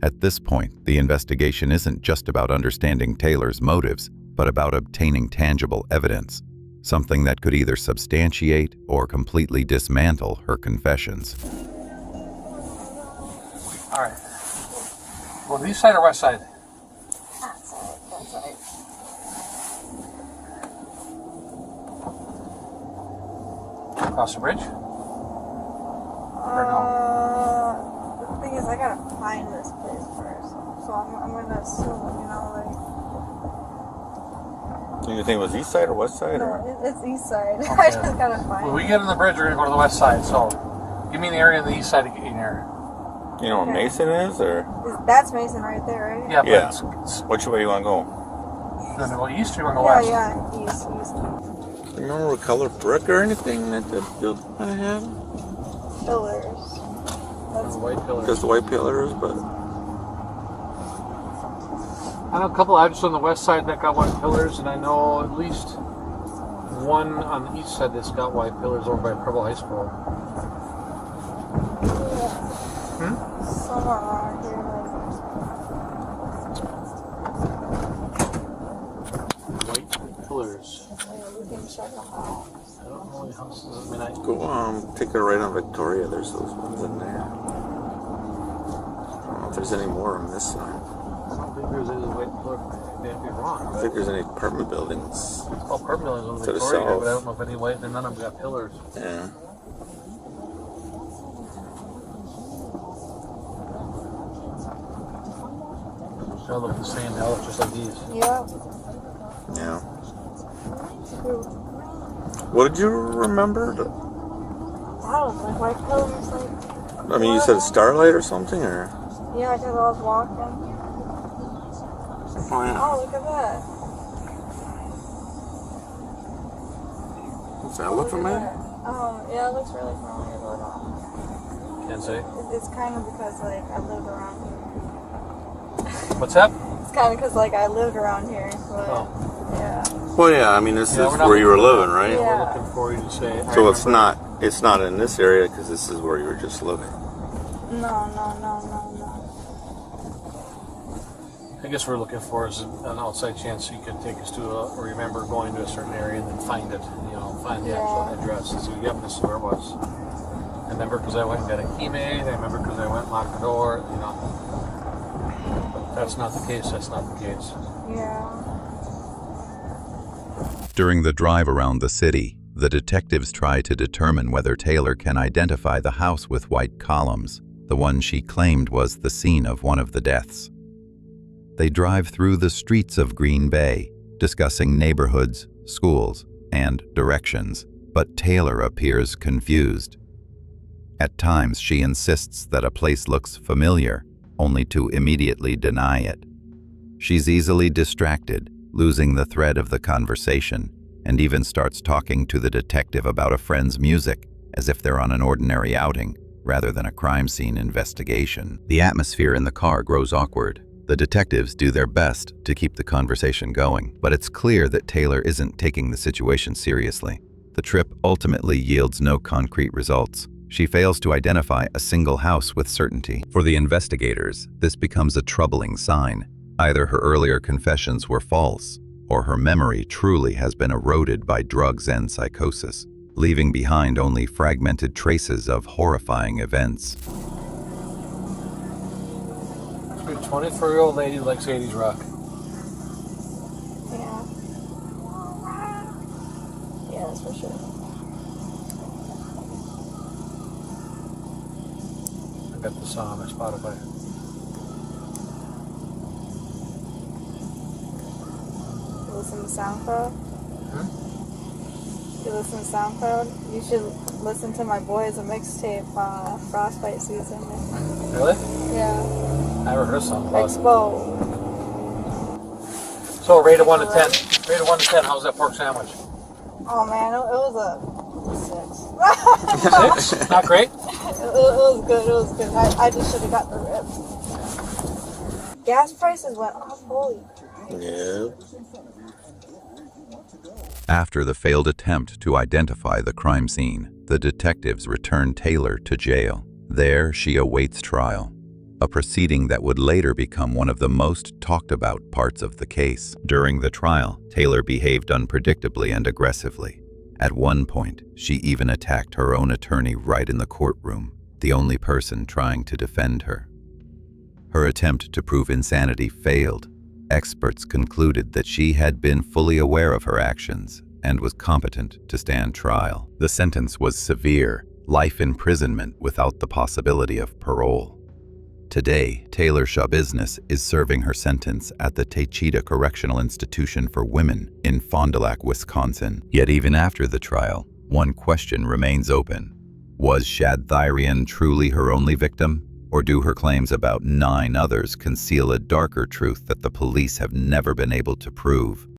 At this point, the investigation isn't just about understanding Taylor's motives, but about obtaining tangible evidence, something that could either substantiate or completely dismantle her confessions. All right. Go to the east side or west side? that side. Across the bridge? The thing is, I gotta find this place first, so I'm gonna assume, Do you think it was east side or west side? no, it's east side. Okay. I just gotta find When we it. get on the bridge, we're going to go to the west side, so give me an area on the east side to get in here. You know where Mason is, or? That's Mason right there, right? Yeah, but Yeah. it's Which way you want to go? you want to go east or you want to go west? Yeah, east. Remember what color brick or anything that the building had? Pillars. That's White pillars. Just the white pillars, but I know a couple addresses on the west side that got white pillars, and I know at least one on the east side that's got white pillars over by Preble High School. somewhere around here. White pillars. We can check them out. I don't know any houses. I mean, Go, take it right on Victoria. There's those ones in there. I don't know if there's any more on this side. I don't think there's any white pillar. Maybe be wrong. I don't think there's any apartment buildings. Oh, apartment buildings on To the Victoria, south. but I don't know if any white. None of them got pillars. Yeah. They all look the same. They all look just like these. Yeah. Yeah. What did you remember? Wow, like white pillars, like. I mean, you said Starlight or something, or? Yeah, because I was walking. Oh, yeah. Oh, look at that. Does that look familiar? Oh, yeah, it looks really familiar, but Can't say. it's kind of because like I lived around here. What's that? It's kind of because like I lived around here, but Oh. yeah. Well, yeah. I mean, this Yeah, is we're not where you were looking- living, right? Yeah. We're looking for you to say. I So it's remember- not. It's not in this area because this is where you were just living. No. I guess we're looking for is an outside chance you could take us to or remember going to a certain area and then find it, find the actual Yeah. address and say, yep, this is where it was. I remember because I went and got a key made. I remember because I went and locked the door, But that's not the case. That's not the case. Yeah. During the drive around the city, the detectives try to determine whether Taylor can identify the house with white columns, the one she claimed was the scene of one of the deaths. They drive through the streets of Green Bay, discussing neighborhoods, schools, and directions, but Taylor appears confused. At times, she insists that a place looks familiar, only to immediately deny it. She's easily distracted, losing the thread of the conversation, and even starts talking to the detective about a friend's music, as if they're on an ordinary outing, rather than a crime scene investigation. The atmosphere in the car grows awkward. The detectives do their best to keep the conversation going, but it's clear that Taylor isn't taking the situation seriously. The trip ultimately yields no concrete results. She fails to identify a single house with certainty. For the investigators, this becomes a troubling sign. Either her earlier confessions were false, or her memory truly has been eroded by drugs and psychosis, leaving behind only fragmented traces of horrifying events. A 24-year-old lady likes 80s rock. Yeah. Yeah, that's for sure. I got the song on Spotify. You listen to SoundCloud? You listen to SoundCloud? You should listen to my boys a mixtape, Frostbite Season. Really? Yeah. I never heard a song about it. Expo. So, rated 1 to 10. Rated 1 to 10, how's that pork sandwich? Oh man, it was a 6? Not great? It was good, it was good. I just should have got the ribs. Gas prices went up, holy crap. Yeah. After the failed attempt to identify the crime scene, the detectives return Taylor to jail. There, she awaits trial, a proceeding that would later become one of the most talked about parts of the case. During the trial, Taylor behaved unpredictably and aggressively. At one point, she even attacked her own attorney right in the courtroom, the only person trying to defend her. Her attempt to prove insanity failed. Experts concluded that she had been fully aware of her actions and was competent to stand trial. The sentence was severe, life imprisonment without the possibility of parole. Today, Taylor Business is serving her sentence at the Techita Correctional Institution for Women in Fond du Lac, Wisconsin. Yet even after the trial, one question remains open. Was Shad Thyrian truly her only victim? Or do her claims about 9 others conceal a darker truth that the police have never been able to prove?